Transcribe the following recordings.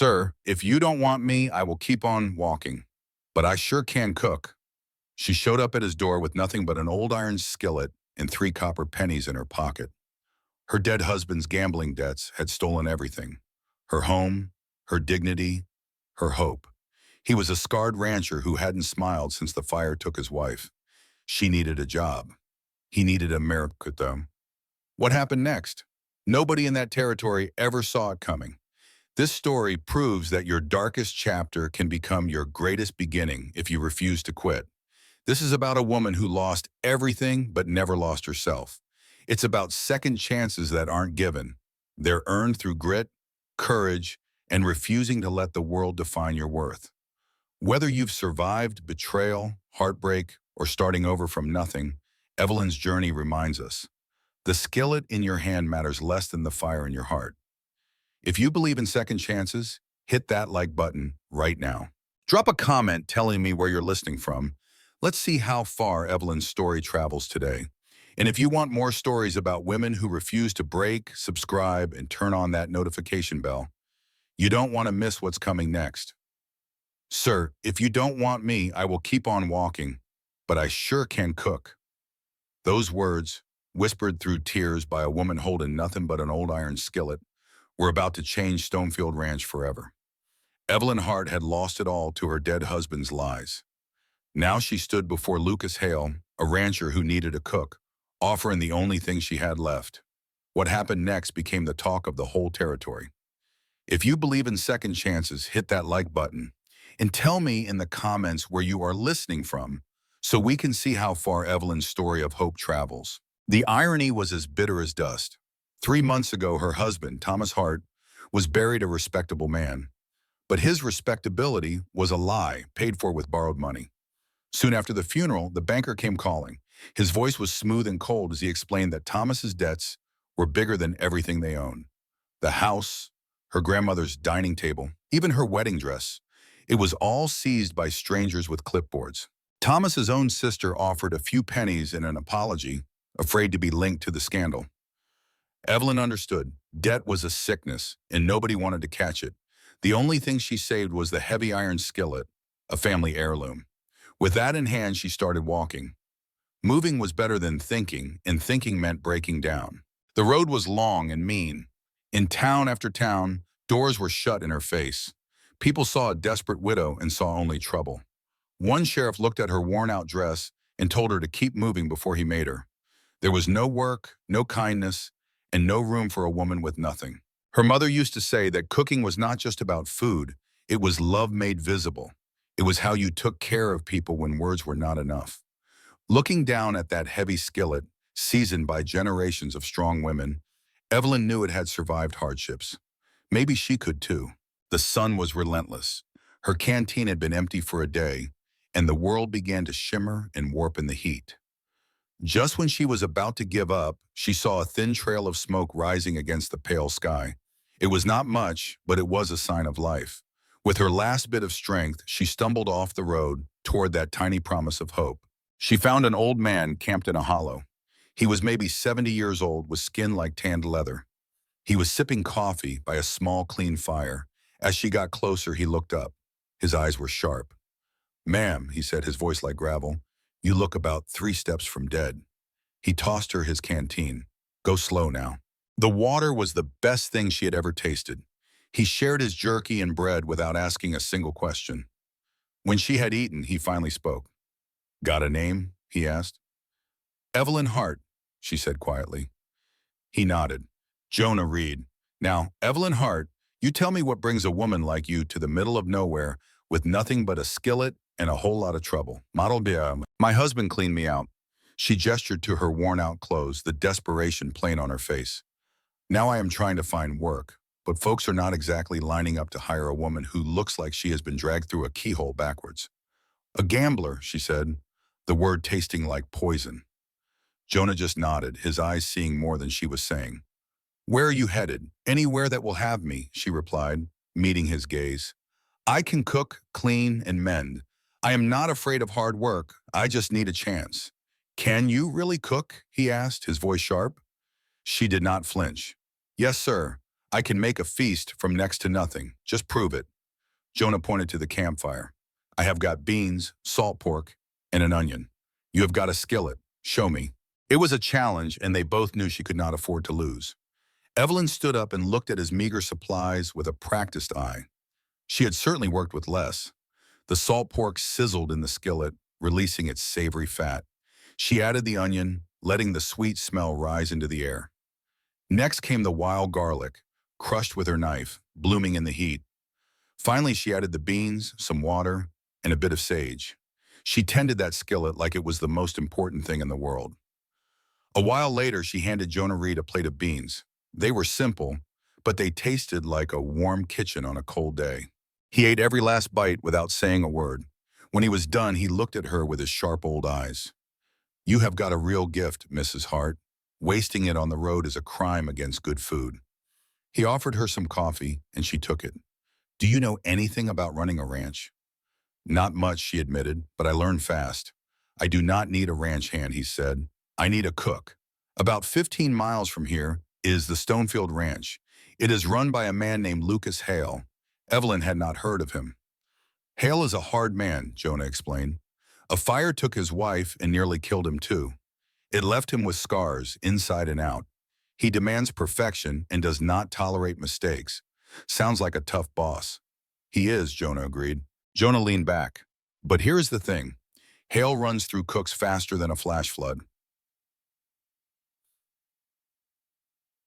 Sir, if you don't want me, I will keep on walking. But I sure can cook. She showed up at his door with nothing but an old iron skillet and 3 copper pennies in her pocket. Her dead husband's gambling debts had stolen everything. Her home, her dignity, her hope. He was a scarred rancher who hadn't smiled since the fire took his wife. She needed a job. He needed a miracle. What happened next? Nobody in that territory ever saw it coming. This story proves that your darkest chapter can become your greatest beginning if you refuse to quit. This is about a woman who lost everything but never lost herself. It's about second chances that aren't given. They're earned through grit, courage, and refusing to let the world define your worth. Whether you've survived betrayal, heartbreak, or starting over from nothing, Evelyn's journey reminds us. The skillet in your hand matters less than the fire in your heart. If you believe in second chances, hit that like button right now. Drop a comment telling me where you're listening from. Let's see how far Evelyn's story travels today. And if you want more stories about women who refuse to break, subscribe, and turn on that notification bell, you don't want to miss what's coming next. Sir, if you don't want me, I will keep on walking, but I sure can cook. Those words, whispered through tears by a woman holding nothing but an old iron skillet, were about to change Stonefield Ranch forever. Evelyn Hart had lost it all to her dead husband's lies. Now she stood before Lucas Hale, a rancher who needed a cook, offering the only thing she had left. What happened next became the talk of the whole territory. If you believe in second chances, hit that like button and tell me in the comments where you are listening from so we can see how far Evelyn's story of hope travels. The irony was as bitter as dust. 3 months ago, her husband, Thomas Hart, was buried a respectable man. But his respectability was a lie paid for with borrowed money. Soon after the funeral, the banker came calling. His voice was smooth and cold as he explained that Thomas's debts were bigger than everything they owned. The house, her grandmother's dining table, even her wedding dress. It was all seized by strangers with clipboards. Thomas's own sister offered a few pennies in an apology, afraid to be linked to the scandal. Evelyn understood. Debt was a sickness, and nobody wanted to catch it. The only thing she saved was the heavy iron skillet, a family heirloom. With that in hand, she started walking. Moving was better than thinking, and thinking meant breaking down. The road was long and mean. In town after town, doors were shut in her face. People saw a desperate widow and saw only trouble. One sheriff looked at her worn-out dress and told her to keep moving before he made her. There was no work, no kindness, and no room for a woman with nothing. Her mother used to say that cooking was not just about food, it was love made visible. It was how you took care of people when words were not enough. Looking down at that heavy skillet, seasoned by generations of strong women, Evelyn knew it had survived hardships. Maybe she could too. The sun was relentless. Her canteen had been empty for a day, and the world began to shimmer and warp in the heat. Just when she was about to give up, she saw a thin trail of smoke rising against the pale sky. It was not much, but it was a sign of life. With her last bit of strength, she stumbled off the road toward that tiny promise of hope. She found an old man camped in a hollow. He was maybe 70 years old with skin like tanned leather. He was sipping coffee by a small, clean fire. As she got closer, he looked up. His eyes were sharp. "Ma'am," he said, his voice like gravel, "you look about 3 steps from dead." He tossed her his canteen. "Go slow now." The water was the best thing she had ever tasted. He shared his jerky and bread without asking a single question. When she had eaten, he finally spoke. "Got a name?" he asked. "Evelyn Hart," she said quietly. He nodded. "Jonah Reed. Now, Evelyn Hart, you tell me what brings a woman like you to the middle of nowhere with nothing but a skillet and a whole lot of trouble." "My husband cleaned me out." She gestured to her worn-out clothes, the desperation plain on her face. "Now I am trying to find work, but folks are not exactly lining up to hire a woman who looks like she has been dragged through a keyhole backwards." "A gambler," she said, the word tasting like poison. Jonah just nodded, his eyes seeing more than she was saying. "Where are you headed?" "Anywhere that will have me," she replied, meeting his gaze. "I can cook, clean, and mend. I am not afraid of hard work. I just need a chance." "Can you really cook?" he asked, his voice sharp. She did not flinch. "Yes, sir. I can make a feast from next to nothing. Just prove it. Jonah pointed to the campfire. I have got beans, salt pork, and an onion. You have got a skillet. Show me. It was a challenge, and they both knew she could not afford to lose. Evelyn stood up and looked at his meager supplies with a practiced eye. She had certainly worked with less. The salt pork sizzled in the skillet, releasing its savory fat. She added the onion, letting the sweet smell rise into the air. Next came the wild garlic, crushed with her knife, blooming in the heat. Finally, she added the beans, some water, and a bit of sage. She tended that skillet like it was the most important thing in the world. A while later, she handed Jonah Reed a plate of beans. They were simple, but they tasted like a warm kitchen on a cold day. He ate every last bite without saying a word. When he was done, he looked at her with his sharp old eyes. You have got a real gift, Mrs. Hart. Wasting it on the road is a crime against good food. He offered her some coffee, and she took it. Do you know anything about running a ranch? Not much, she admitted, but I learned fast. I do not need a ranch hand, he said. I need a cook. About 15 miles from here is the Stonefield Ranch. It is run by a man named Lucas Hale. Evelyn had not heard of him. Hale is a hard man, Jonah explained. A fire took his wife and nearly killed him too. It left him with scars inside and out. He demands perfection and does not tolerate mistakes. Sounds like a tough boss. He is, Jonah agreed. Jonah leaned back. But here's the thing. Hale runs through cooks faster than a flash flood.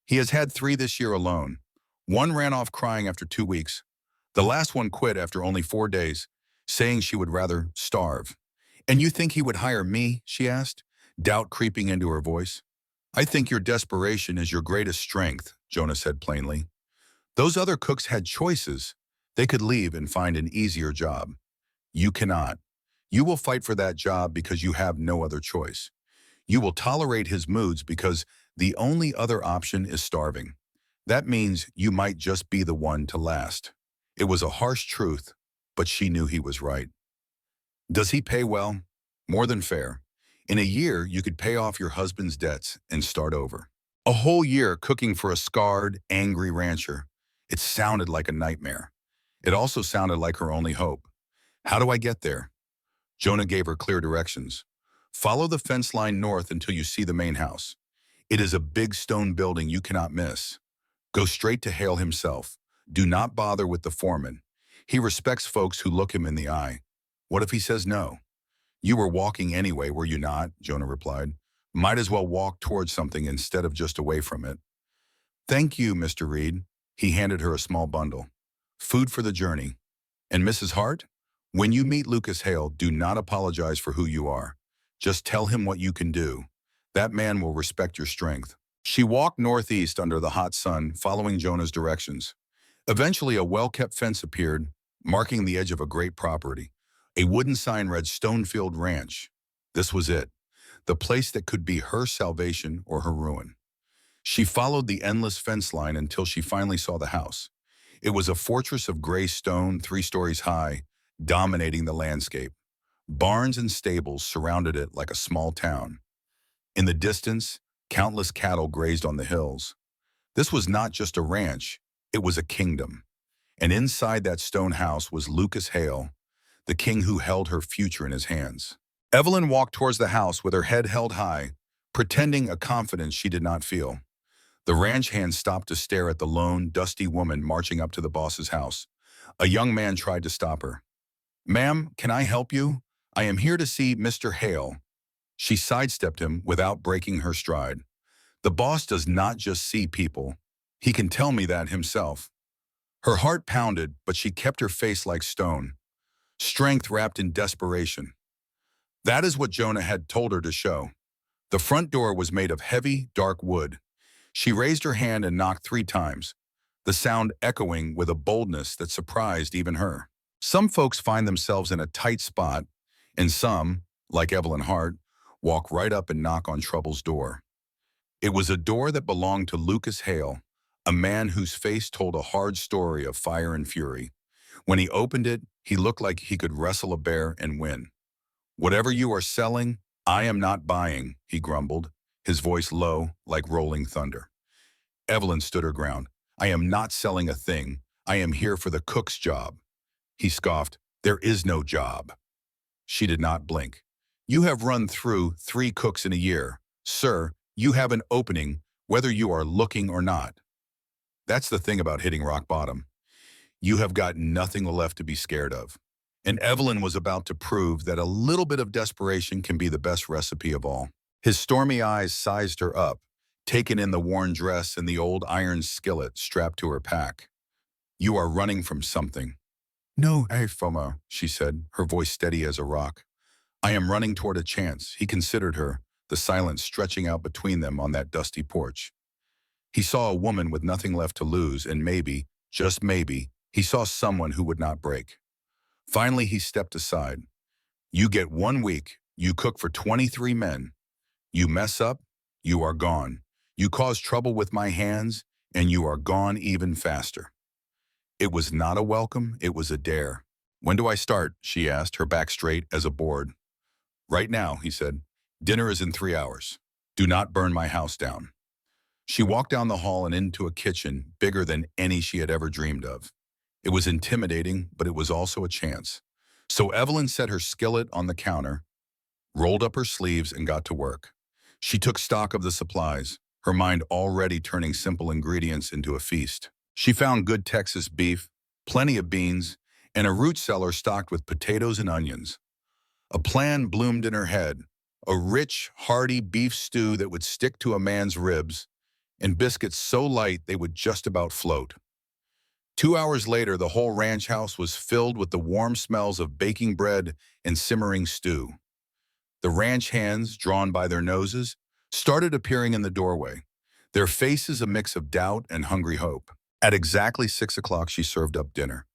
He has had 3 this year alone. One ran off crying after 2 weeks. The last one quit after only 4 days, saying she would rather starve. And you think he would hire me, she asked, doubt creeping into her voice. I think your desperation is your greatest strength, Jonah said plainly. Those other cooks had choices. They could leave and find an easier job. You cannot. You will fight for that job because you have no other choice. You will tolerate his moods because the only other option is starving. That means you might just be the one to last. It was a harsh truth, but she knew he was right. Does he pay well? More than fair. In a year, you could pay off your husband's debts and start over. A whole year cooking for a scarred, angry rancher. It sounded like a nightmare. It also sounded like her only hope. How do I get there? Jonah gave her clear directions. Follow the fence line north until you see the main house. It is a big stone building you cannot miss. Go straight to Hale himself. Do not bother with the foreman. He respects folks who look him in the eye. What if he says no? You were walking anyway, were you not? Jonah replied. Might as well walk towards something instead of just away from it. Thank you, Mr. Reed. He handed her a small bundle. Food for the journey. And Mrs. Hart? When you meet Lucas Hale, do not apologize for who you are. Just tell him what you can do. That man will respect your strength. She walked northeast under the hot sun, following Jonah's directions. Eventually, a well-kept fence appeared, marking the edge of a great property. A wooden sign read Stonefield Ranch. This was it, the place that could be her salvation or her ruin. She followed the endless fence line until she finally saw the house. It was a fortress of gray stone, 3 stories high, dominating the landscape. Barns and stables surrounded it like a small town. In the distance, countless cattle grazed on the hills. This was not just a ranch, it was a kingdom. And inside that stone house was Lucas Hale, the king who held her future in his hands. Evelyn walked towards the house with her head held high, pretending a confidence she did not feel. The ranch hand stopped to stare at the lone, dusty woman marching up to the boss's house. A young man tried to stop her. Ma'am, can I help you? I am here to see Mr. Hale. She sidestepped him without breaking her stride. The boss does not just see people. He can tell me that himself. Her heart pounded, but she kept her face like stone. Strength wrapped in desperation. That is what Jonah had told her to show. The front door was made of heavy, dark wood. She raised her hand and knocked 3 times, the sound echoing with a boldness that surprised even her. Some folks find themselves in a tight spot, and some, like Evelyn Hart, walk right up and knock on trouble's door. It was a door that belonged to Lucas Hale, a man whose face told a hard story of fire and fury. When he opened it, he looked like he could wrestle a bear and win. Whatever you are selling, I am not buying, he grumbled, his voice low like rolling thunder. Evelyn stood her ground. I am not selling a thing. I am here for the cook's job. He scoffed. There is no job. She did not blink. You have run through 3 cooks in a year. Sir, you have an opening, whether you are looking or not. That's the thing about hitting rock bottom. You have got nothing left to be scared of. And Evelyn was about to prove that a little bit of desperation can be the best recipe of all. His stormy eyes sized her up, taken in the worn dress and the old iron skillet strapped to her pack. You are running from something. No, FOMO, she said, her voice steady as a rock. I am running toward a chance. He considered her, the silence stretching out between them on that dusty porch. He saw a woman with nothing left to lose, and maybe, just maybe, he saw someone who would not break. Finally, he stepped aside. You get 1 week. You cook for 23 men. You mess up, you are gone. You cause trouble with my hands, and you are gone even faster. It was not a welcome, it was a dare. When do I start? She asked, her back straight as a board. Right now, he said. Dinner is in 3 hours. Do not burn my house down. She walked down the hall and into a kitchen bigger than any she had ever dreamed of. It was intimidating, but it was also a chance. So Evelyn set her skillet on the counter, rolled up her sleeves, and got to work. She took stock of the supplies, her mind already turning simple ingredients into a feast. She found good Texas beef, plenty of beans, and a root cellar stocked with potatoes and onions. A plan bloomed in her head, a rich, hearty beef stew that would stick to a man's ribs, and biscuits so light they would just about float. 2 hours later, the whole ranch house was filled with the warm smells of baking bread and simmering stew. The ranch hands, drawn by their noses, started appearing in the doorway, their faces a mix of doubt and hungry hope. At exactly 6 o'clock, she served up dinner.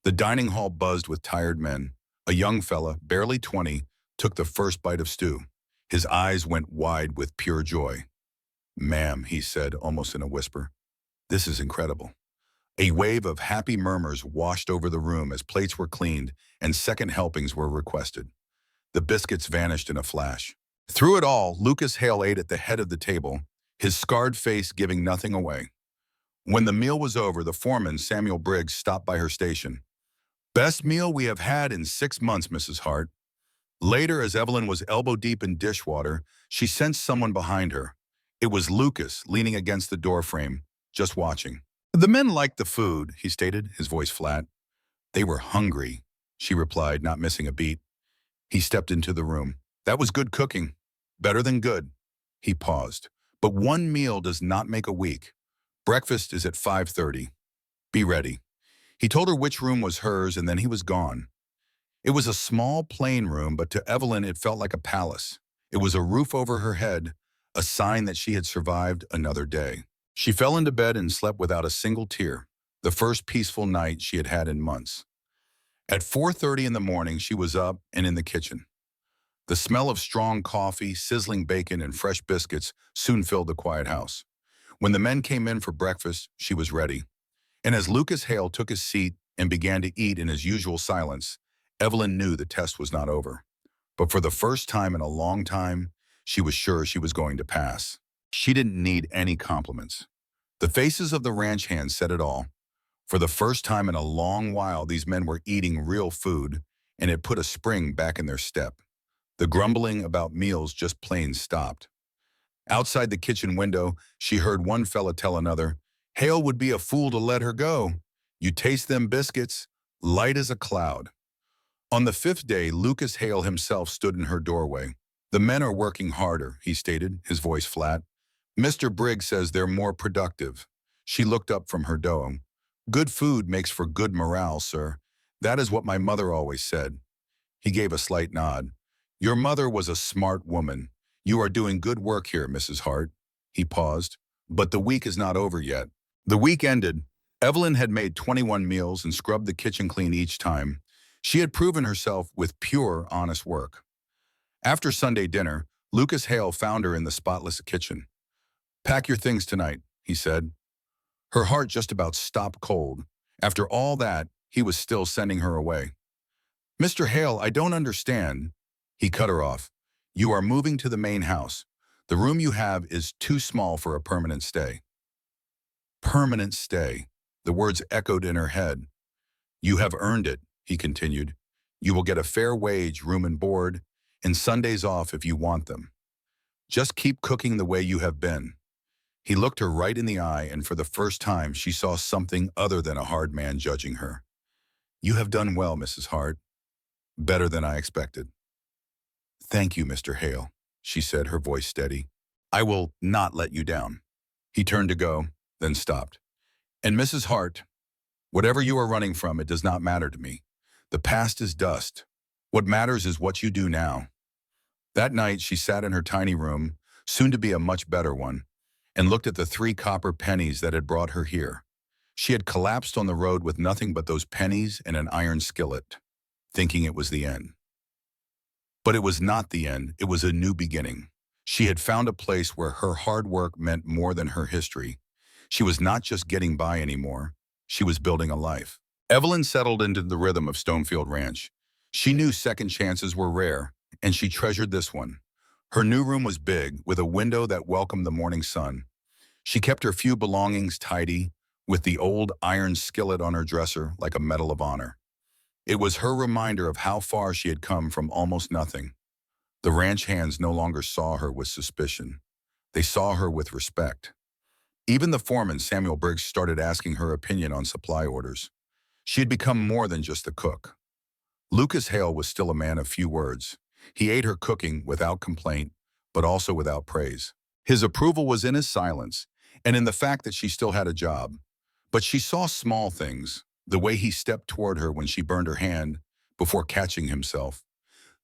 The dining hall buzzed with tired men. A young fella, barely 20, took the first bite of stew. His eyes went wide with pure joy. Ma'am, he said, almost in a whisper, this is incredible. A wave of happy murmurs washed over the room as plates were cleaned and second helpings were requested. The biscuits vanished in a flash. Through it all, Lucas Hale ate at the head of the table, his scarred face giving nothing away. When the meal was over, the foreman, Samuel Briggs, stopped by her station. Best meal we have had in 6 months, Mrs. Hart. Later, as Evelyn was elbow-deep in dishwater, she sensed someone behind her. It was Lucas, leaning against the doorframe, just watching. The men liked the food, he stated, his voice flat. They were hungry, she replied, not missing a beat. He stepped into the room. That was good cooking. Better than good. He paused. But 1 meal does not make a week. Breakfast is at 5:30. Be ready. He told her which room was hers, and then he was gone. It was a small, plain room, but to Evelyn it felt like a palace. It was a roof over her head, a sign that she had survived another day. She fell into bed and slept without a single tear, the first peaceful night she had had in months. At 4:30 in the morning, she was up and in the kitchen. The smell of strong coffee, sizzling bacon, and fresh biscuits soon filled the quiet house. When the men came in for breakfast, she was ready. And as Lucas Hale took his seat and began to eat in his usual silence, Evelyn knew the test was not over. But for the first time in a long time, she was sure she was going to pass. She didn't need any compliments. The faces of the ranch hands said it all. For the first time in a long while, these men were eating real food, and it put a spring back in their step. The grumbling about meals just plain stopped. Outside the kitchen window, she heard one fella tell another, Hale would be a fool to let her go. You taste them biscuits, light as a cloud. On the 5th day, Lucas Hale himself stood in her doorway. The men are working harder, he stated, his voice flat. Mr. Briggs says they're more productive. She looked up from her dough. Good food makes for good morale, sir. That is what my mother always said. He gave a slight nod. Your mother was a smart woman. You are doing good work here, Mrs. Hart. He paused. But the week is not over yet. The week ended. Evelyn had made 21 meals and scrubbed the kitchen clean each time. She had proven herself with pure, honest work. After Sunday dinner, Lucas Hale found her in the spotless kitchen. Pack your things tonight, he said. Her heart just about stopped cold. After all that, he was still sending her away. Mr. Hale, I don't understand. He cut her off. You are moving to the main house. The room you have is too small for a permanent stay. Permanent stay. The words echoed in her head. You have earned it, he continued. You will get a fair wage, room and board, and Sundays off if you want them. Just keep cooking the way you have been. He looked her right in the eye, and for the first time she saw something other than a hard man judging her. You have done well, Mrs. Hart. Better than I expected. Thank you, Mr. Hale, she said, her voice steady. I will not let you down. He turned to go, then stopped. And Mrs. Hart, whatever you are running from, it does not matter to me. The past is dust. What matters is what you do now. That night, she sat in her tiny room, soon to be a much better one, and looked at the 3 copper pennies that had brought her here. She had collapsed on the road with nothing but those pennies and an iron skillet, thinking it was the end. But it was not the end, it was a new beginning. She had found a place where her hard work meant more than her history. She was not just getting by anymore, she was building a life. Evelyn settled into the rhythm of Stonefield Ranch. She knew second chances were rare, and she treasured this one. Her new room was big, with a window that welcomed the morning sun. She kept her few belongings tidy, with the old iron skillet on her dresser like a medal of honor. It was her reminder of how far she had come from almost nothing. The ranch hands no longer saw her with suspicion. They saw her with respect. Even the foreman, Samuel Briggs, started asking her opinion on supply orders. She had become more than just a cook. Lucas Hale was still a man of few words. He ate her cooking without complaint, but also without praise. His approval was in his silence, and in the fact that she still had a job. But she saw small things, the way he stepped toward her when she burned her hand before catching himself.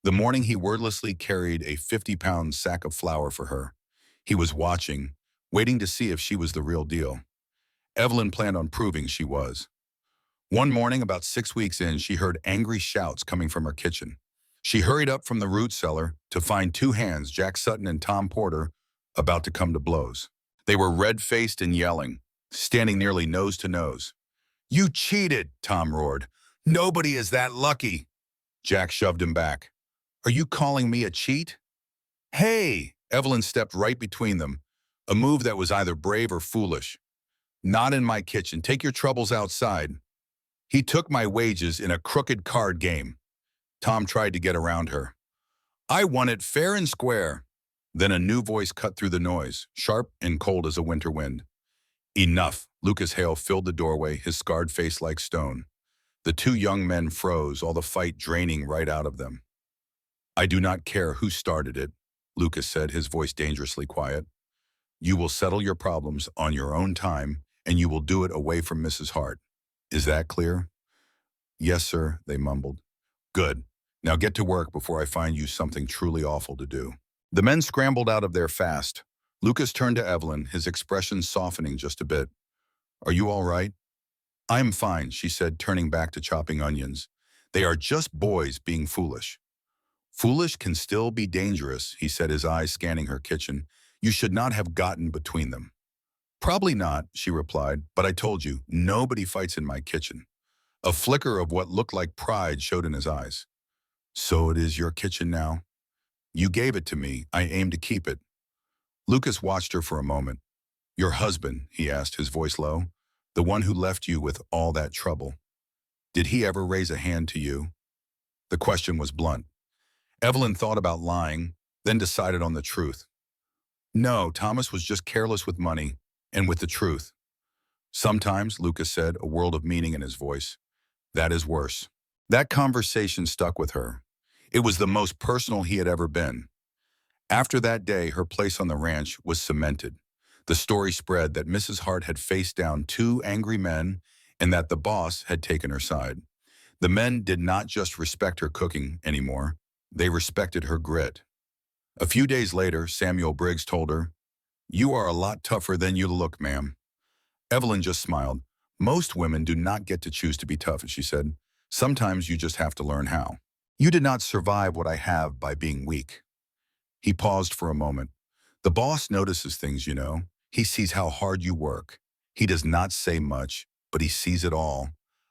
The morning he wordlessly carried a 50-pound sack of flour for her. He was watching, waiting to see if she was the real deal. Evelyn planned on proving she was. One morning, about 6 weeks in, she heard angry shouts coming from her kitchen. She hurried up from the root cellar to find 2 hands, Jack Sutton and Tom Porter, about to come to blows. They were red-faced and yelling, standing nearly nose to nose. You cheated, Tom roared. Nobody is that lucky. Jack shoved him back. Are you calling me a cheat? Hey! Evelyn stepped right between them, a move that was either brave or foolish. Not in my kitchen. Take your troubles outside. He took my wages in a crooked card game. Tom tried to get around her. I won it fair and square. Then a new voice cut through the noise, sharp and cold as a winter wind. Enough. Lucas Hale filled the doorway, his scarred face like stone. The 2 young men froze, all the fight draining right out of them. I do not care who started it, Lucas said, his voice dangerously quiet. You will settle your problems on your own time, and you will do it away from Mrs. Hart. Is that clear? Yes, sir, they mumbled. Good. Now get to work before I find you something truly awful to do. The men scrambled out of their fast. Lucas turned to Evelyn, his expression softening just a bit. Are you all right? I am fine, she said, turning back to chopping onions. They are just boys being foolish. Foolish can still be dangerous, he said, his eyes scanning her kitchen. You should not have gotten between them. Probably not, she replied, but I told you, nobody fights in my kitchen. A flicker of what looked like pride showed in his eyes. So it is your kitchen now? You gave it to me. I aim to keep it. Lucas watched her for a moment. Your husband, he asked, his voice low, the one who left you with all that trouble. Did he ever raise a hand to you? The question was blunt. Evelyn thought about lying, then decided on the truth. No, Thomas was just careless with money and with the truth. Sometimes, Lucas said, a world of meaning in his voice. That is worse. That conversation stuck with her. It was the most personal he had ever been. After that day, her place on the ranch was cemented. The story spread that Mrs. Hart had faced down 2 angry men and that the boss had taken her side. The men did not just respect her cooking anymore. They respected her grit. A few days later, Samuel Briggs told her, You are a lot tougher than you look, ma'am. Evelyn just smiled. Most women do not get to choose to be tough, she said. Sometimes you just have to learn how. You did not survive what I have by being weak. He paused for a moment. The boss notices things, you know. He sees how hard you work. He does not say much, but he sees it all.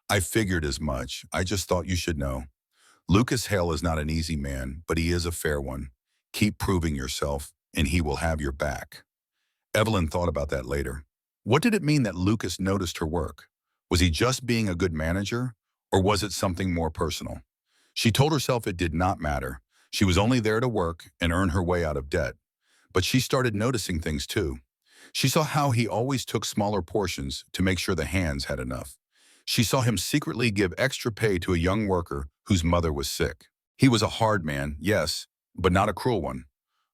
I figured as much. I just thought you should know. Lucas Hale is not an easy man, but he is a fair one. Keep proving yourself, and he will have your back. Evelyn thought about that later. What did it mean that Lucas noticed her work? Was he just being a good manager, or was it something more personal? She told herself it did not matter. She was only there to work and earn her way out of debt. But she started noticing things too. She saw how he always took smaller portions to make sure the hands had enough. She saw him secretly give extra pay to a young worker whose mother was sick. He was a hard man, yes, but not a cruel one.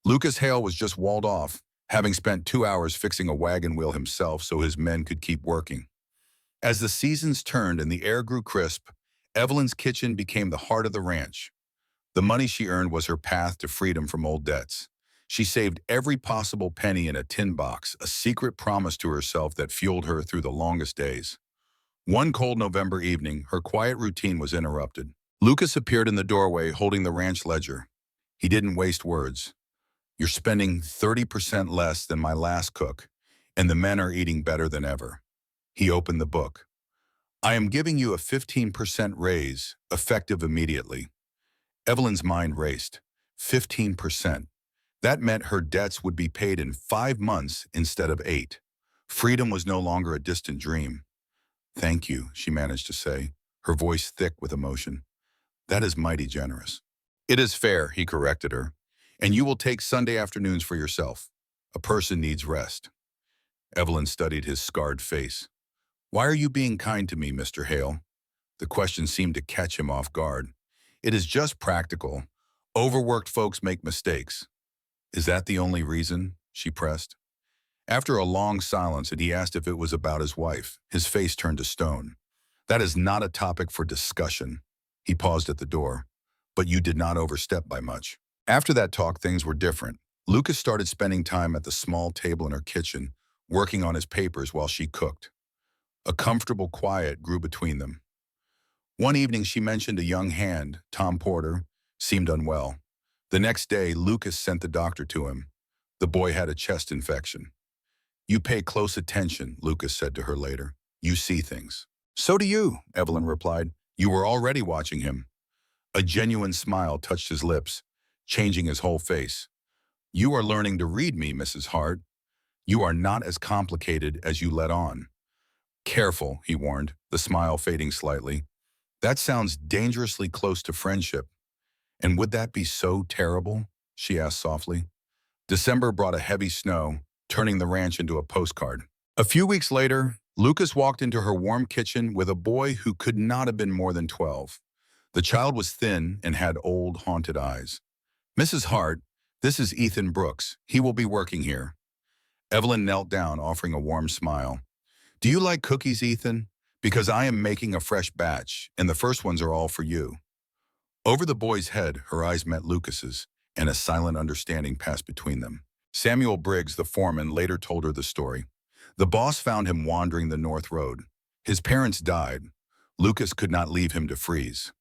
Lucas Hale was just walled off, having spent 2 hours fixing a wagon wheel himself so his men could keep working. As the seasons turned and the air grew crisp, Evelyn's kitchen became the heart of the ranch. The money she earned was her path to freedom from old debts. She saved every possible penny in a tin box, a secret promise to herself that fueled her through the longest days. One cold November evening, her quiet routine was interrupted. Lucas appeared in the doorway holding the ranch ledger. He didn't waste words. "You're spending 30% less than my last cook, and the men are eating better than ever." He opened the book. "I am giving you a 15% raise, effective immediately." Evelyn's mind raced. 15%. That meant her debts would be paid in 5 months instead of 8. Freedom was no longer a distant dream. "Thank you," she managed to say, her voice thick with emotion. "That is mighty generous." "It is fair," he corrected her. "And you will take Sunday afternoons for yourself. A person needs rest." Evelyn studied his scarred face. "Why are you being kind to me, Mr. Hale?" The question seemed to catch him off guard. "It is just practical. Overworked folks make mistakes." "Is that the only reason?" she pressed. After a long silence, and he asked if it was about his wife, his face turned to stone. "That is not a topic for discussion." He paused at the door. "But you did not overstep by much." After that talk, things were different. Lucas started spending time at the small table in her kitchen, working on his papers while she cooked. A comfortable quiet grew between them. One evening, she mentioned a young hand, Tom Porter, seemed unwell. The next day, Lucas sent the doctor to him. The boy had a chest infection. "You pay close attention," Lucas said to her later. "You see things." "So do you," Evelyn replied. "You were already watching him." A genuine smile touched his lips, changing his whole face. "You are learning to read me, Mrs. Hart. You are not as complicated as you let on." "Careful," he warned, the smile fading slightly. "That sounds dangerously close to friendship." "And would that be so terrible?" she asked softly. December brought a heavy snow, turning the ranch into a postcard. A few weeks later, Lucas walked into her warm kitchen with a boy who could not have been more than 12. The child was thin and had old, haunted eyes. "Mrs. Hart, this is Ethan Brooks. He will be working here." Evelyn knelt down, offering a warm smile. "Do you like cookies, Ethan? Because I am making a fresh batch, and the first ones are all for you." Over the boy's head, her eyes met Lucas's, and a silent understanding passed between them. Samuel Briggs, the foreman, later told her the story. The boss found him wandering the North Road. His parents died. Lucas could not leave him to freeze.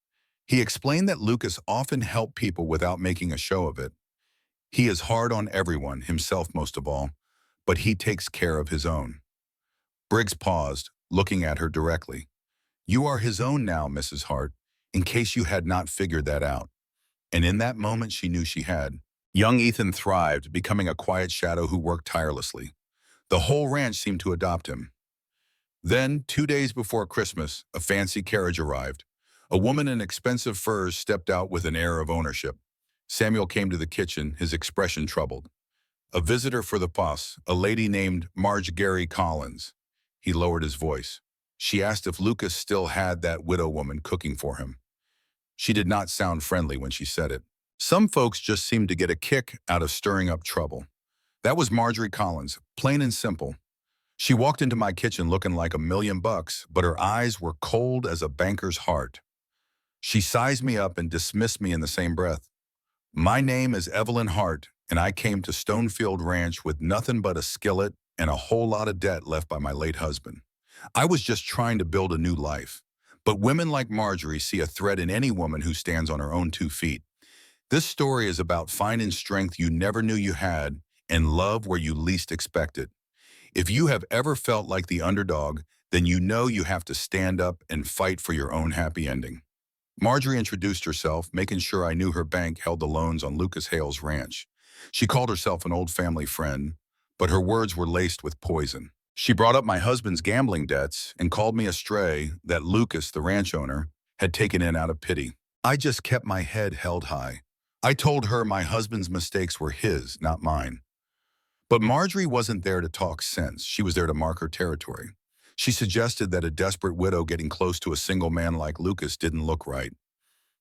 He explained that Lucas often helped people without making a show of it. "He is hard on everyone, himself most of all, but he takes care of his own." Briggs paused, looking at her directly. "You are his own now, Mrs. Hart, in case you had not figured that out." And in that moment, she knew she had. Young Ethan thrived, becoming a quiet shadow who worked tirelessly. The whole ranch seemed to adopt him. Then, 2 days before Christmas, a fancy carriage arrived. A woman in expensive furs stepped out with an air of ownership. Samuel came to the kitchen, his expression troubled. "A visitor for the boss, a lady named Marjorie Collins." He lowered his voice. She asked if Lucas still had that widow woman cooking for him. She did not sound friendly when she said it. Some folks just seemed to get a kick out of stirring up trouble. That was Marjorie Collins, plain and simple. She walked into my kitchen looking like $1,000,000, but her eyes were cold as a banker's heart. She sized me up and dismissed me in the same breath. "My name is Evelyn Hart, and I came to Stonefield Ranch with nothing but a skillet and a whole lot of debt left by my late husband. I was just trying to build a new life. But women like Marjorie see a threat in any woman who stands on her own 2 feet. This story is about finding strength you never knew you had and love where you least expect it. If you have ever felt like the underdog, then you know you have to stand up and fight for your own happy ending." Marjorie introduced herself, making sure I knew her bank held the loans on Lucas Hale's ranch. She called herself an old family friend, but her words were laced with poison. She brought up my husband's gambling debts and called me a stray that Lucas, the ranch owner, had taken in out of pity. I just kept my head held high. I told her my husband's mistakes were his, not mine. But Marjorie wasn't there to talk sense. She was there to mark her territory. She suggested that a desperate widow getting close to a single man like Lucas didn't look right.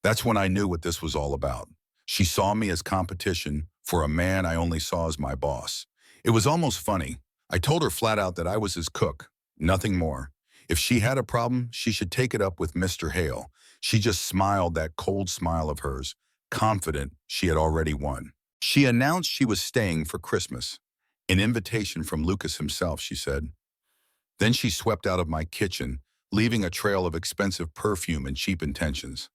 That's when I knew what this was all about. She saw me as competition for a man I only saw as my boss. It was almost funny. I told her flat out that I was his cook, nothing more. If she had a problem, she should take it up with Mr. Hale. She just smiled that cold smile of hers, confident she had already won. She announced she was staying for Christmas. An invitation from Lucas himself, she said. Then she swept out of my kitchen, leaving a trail of expensive perfume and cheap intentions.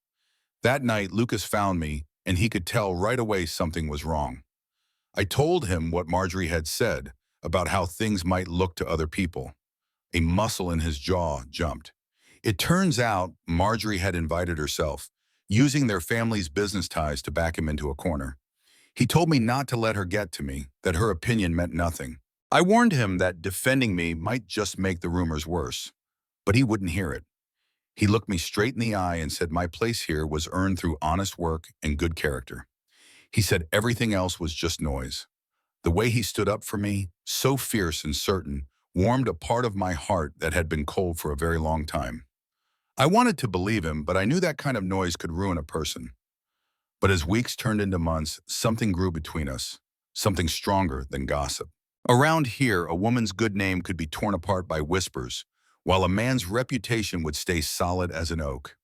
That night, Lucas found me, and he could tell right away something was wrong. I told him what Marjorie had said about how things might look to other people. A muscle in his jaw jumped. It turns out Marjorie had invited herself, using their family's business ties to back him into a corner. He told me not to let her get to me, that her opinion meant nothing. I warned him that defending me might just make the rumors worse, but he wouldn't hear it. He looked me straight in the eye and said my place here was earned through honest work and good character. He said everything else was just noise. The way he stood up for me, so fierce and certain, warmed a part of my heart that had been cold for a very long time. I wanted to believe him, but I knew that kind of noise could ruin a person. But as weeks turned into months, something grew between us, something stronger than gossip. Around here, a woman's good name could be torn apart by whispers, while a man's reputation would stay solid as an oak.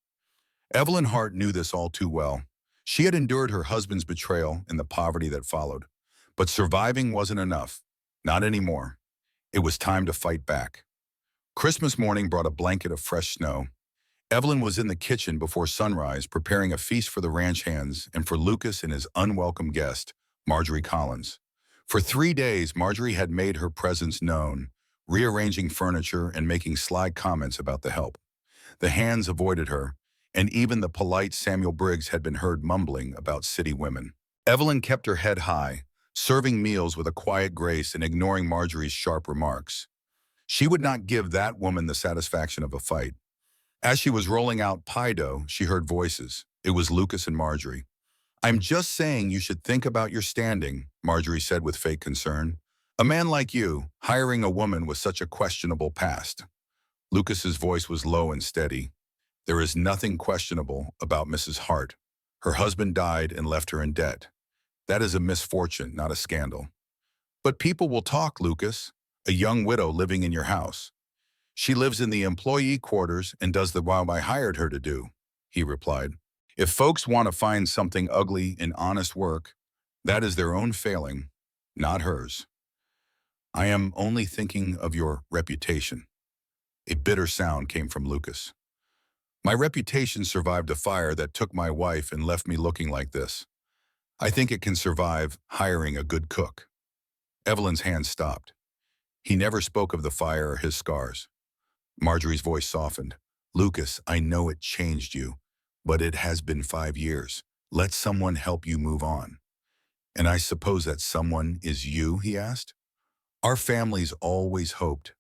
Evelyn Hart knew this all too well. She had endured her husband's betrayal and the poverty that followed. But surviving wasn't enough. Not anymore. It was time to fight back. Christmas morning brought a blanket of fresh snow. Evelyn was in the kitchen before sunrise, preparing a feast for the ranch hands and for Lucas and his unwelcome guest, Marjorie Collins. For 3 days, Marjorie had made her presence known, rearranging furniture and making sly comments about the help. The hands avoided her, and even the polite Samuel Briggs had been heard mumbling about city women. Evelyn kept her head high, serving meals with a quiet grace and ignoring Marjorie's sharp remarks. She would not give that woman the satisfaction of a fight. As she was rolling out pie dough, she heard voices. It was Lucas and Marjorie. "I'm just saying you should think about your standing," Marjorie said with fake concern. "A man like you, hiring a woman with such a questionable past." Lucas's voice was low and steady. "There is nothing questionable about Mrs. Hart. Her husband died and left her in debt. That is a misfortune, not a scandal." "But people will talk, Lucas. A young widow living in your house." "She lives in the employee quarters and does the job I hired her to do," he replied. "If folks want to find something ugly in honest work, that is their own failing, not hers." "I am only thinking of your reputation." A bitter sound came from Lucas. "My reputation survived a fire that took my wife and left me looking like this. I think it can survive hiring a good cook." Evelyn's hand stopped. He never spoke of the fire or his scars. Marjorie's voice softened. "Lucas, I know it changed you, but it has been 5 years. Let someone help you move on." "And I suppose that someone is you?" he asked. "Our families always hoped."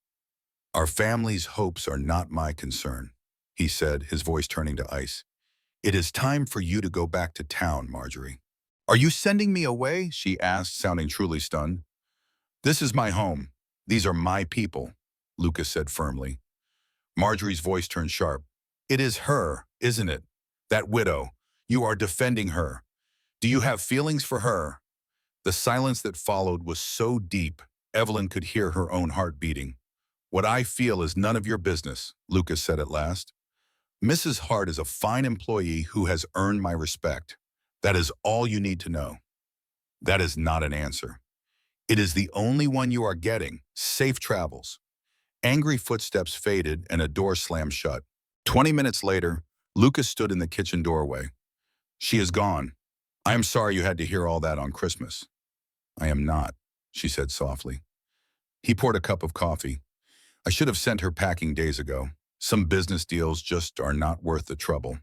"Our family's hopes are not my concern," he said, his voice turning to ice. "It is time for you to go back to town, Marjorie." "Are you sending me away?" she asked, sounding truly stunned. "This is my home. These are my people," Lucas said firmly. Marjorie's voice turned sharp. "It is her, isn't it? That widow. You are defending her. Do you have feelings for her?" The silence that followed was so deep, Evelyn could hear her own heart beating. "What I feel is none of your business," Lucas said at last. "Mrs. Hart is a fine employee who has earned my respect. That is all you need to know." "That is not an answer." "It is the only one you are getting. Safe travels." Angry footsteps faded and a door slammed shut. 20 minutes later, Lucas stood in the kitchen doorway. "She is gone. I am sorry you had to hear all that on Christmas." "I am not," she said softly. He poured a cup of coffee. "I should have sent her packing days ago. Some business deals just are not worth the trouble."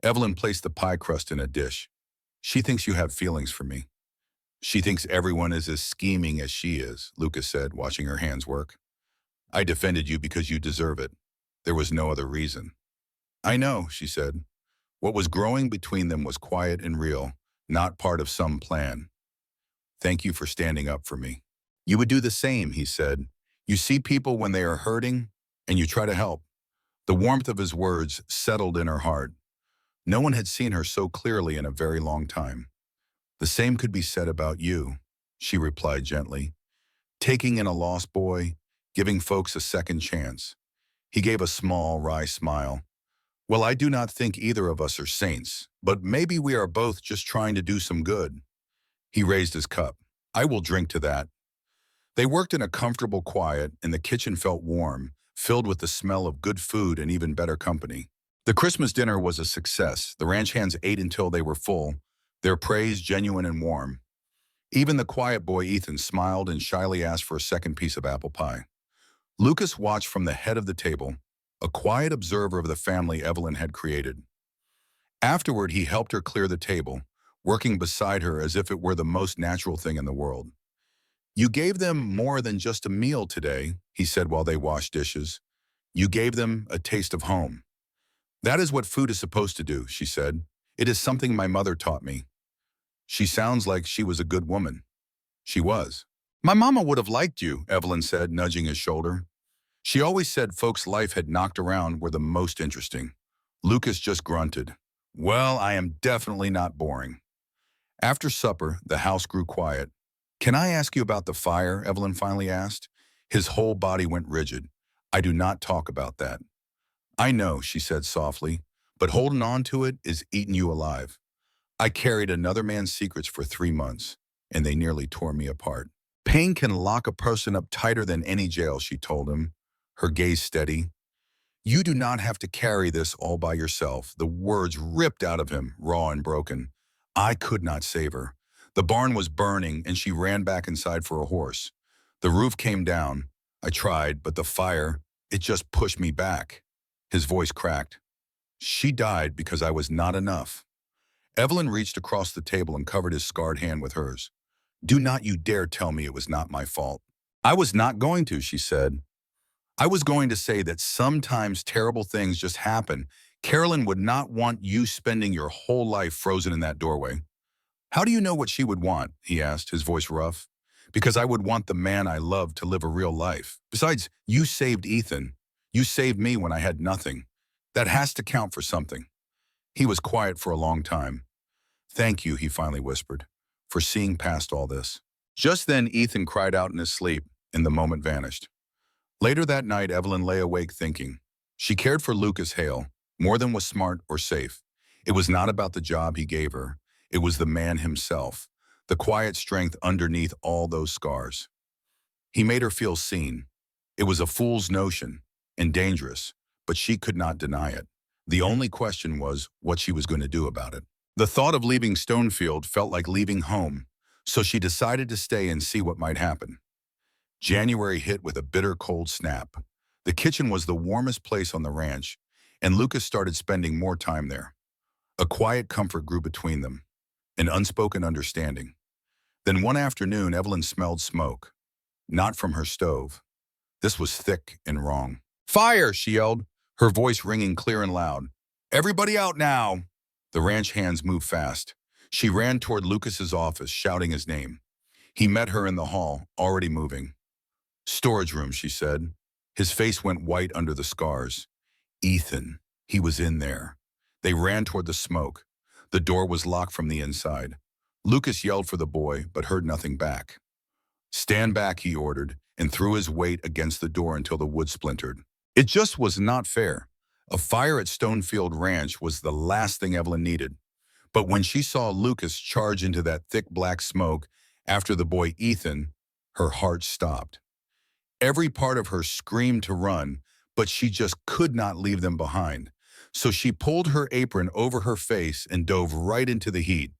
Evelyn placed the pie crust in a dish. "She thinks you have feelings for me." "She thinks everyone is as scheming as she is," Lucas said, watching her hands work. I defended you because you deserve it. There was no other reason. I know, she said. What was growing between them was quiet and real, not part of some plan. Thank you for standing up for me. You would do the same, he said. You see people when they are hurting, and you try to help. The warmth of his words settled in her heart. No one had seen her so clearly in a very long time. The same could be said about you, she replied gently. Taking in a lost boy, giving folks a second chance. He gave a small, wry smile. Well, I do not think either of us are saints, but maybe we are both just trying to do some good. He raised his cup. I will drink to that. They worked in a comfortable quiet, and the kitchen felt warm, filled with the smell of good food and even better company. The Christmas dinner was a success. The ranch hands ate until they were full, their praise genuine and warm. Even the quiet boy Ethan smiled and shyly asked for a second piece of apple pie. Lucas watched from the head of the table, a quiet observer of the family Evelyn had created. Afterward, he helped her clear the table, working beside her as if it were the most natural thing in the world. You gave them more than just a meal today, he said while they washed dishes. You gave them a taste of home. That is what food is supposed to do, she said. It is something my mother taught me. She sounds like she was a good woman. She was. My mama would have liked you, Evelyn said, nudging his shoulder. She always said folks' life had knocked around were the most interesting. Lucas just grunted. Well, I am definitely not boring. After supper, the house grew quiet. Can I ask you about the fire? Evelyn finally asked. His whole body went rigid. I do not talk about that. I know, she said softly, but holding on to it is eating you alive. I carried another man's secrets for 3 months, and they nearly tore me apart. Pain can lock a person up tighter than any jail, she told him, her gaze steady. You do not have to carry this all by yourself. The words ripped out of him, raw and broken. I could not save her. The barn was burning, and she ran back inside for a horse. The roof came down. I tried, but the fire, it just pushed me back. His voice cracked. She died because I was not enough. Evelyn reached across the table and covered his scarred hand with hers. Do not you dare tell me it was not my fault. I was not going to, she said. I was going to say that sometimes terrible things just happen. Carolyn would not want you spending your whole life frozen in that doorway. How do you know what she would want? He asked, his voice rough. Because I would want the man I loved to live a real life. Besides, you saved Ethan. You saved me when I had nothing. That has to count for something. He was quiet for a long time. Thank you, he finally whispered, for seeing past all this. Just then, Ethan cried out in his sleep, and the moment vanished. Later that night, Evelyn lay awake thinking. She cared for Lucas Hale, more than was smart or safe. It was not about the job he gave her. It was the man himself, the quiet strength underneath all those scars. He made her feel seen. It was a fool's notion, and dangerous, but she could not deny it. The only question was what she was going to do about it. The thought of leaving Stonefield felt like leaving home, so she decided to stay and see what might happen. January hit with a bitter cold snap. The kitchen was the warmest place on the ranch, and Lucas started spending more time there. A quiet comfort grew between them, an unspoken understanding. Then one afternoon, Evelyn smelled smoke, not from her stove. This was thick and wrong. Fire, she yelled, her voice ringing clear and loud. Everybody out now! The ranch hands moved fast. She ran toward Lucas's office, shouting his name. He met her in the hall, already moving. Storage room, she said. His face went white under the scars. Ethan, he was in there. They ran toward the smoke. The door was locked from the inside. Lucas yelled for the boy, but heard nothing back. Stand back, he ordered, and threw his weight against the door until the wood splintered. It just was not fair. A fire at Stonefield Ranch was the last thing Evelyn needed. But when she saw Lucas charge into that thick black smoke after the boy Ethan, her heart stopped. Every part of her screamed to run, but she just could not leave them behind. So she pulled her apron over her face and dove right into the heat.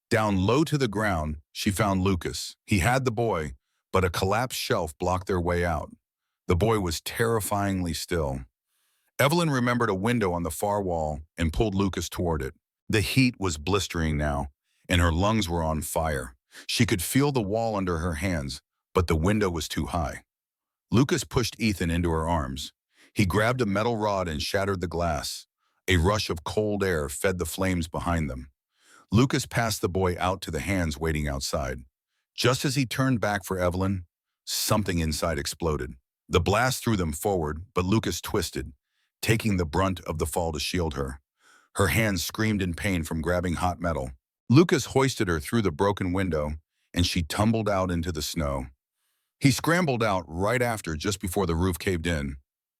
Down low to the ground, she found Lucas. He had the boy, but a collapsed shelf blocked their way out. The boy was terrifyingly still. Evelyn remembered a window on the far wall and pulled Lucas toward it. The heat was blistering now, and her lungs were on fire. She could feel the wall under her hands, but the window was too high. Lucas pushed Ethan into her arms. He grabbed a metal rod and shattered the glass. A rush of cold air fed the flames behind them. Lucas passed the boy out to the hands waiting outside. Just as he turned back for Evelyn, something inside exploded. The blast threw them forward, but Lucas twisted, taking the brunt of the fall to shield her. Her hands screamed in pain from grabbing hot metal. Lucas hoisted her through the broken window, and she tumbled out into the snow. He scrambled out right after, just before the roof caved in.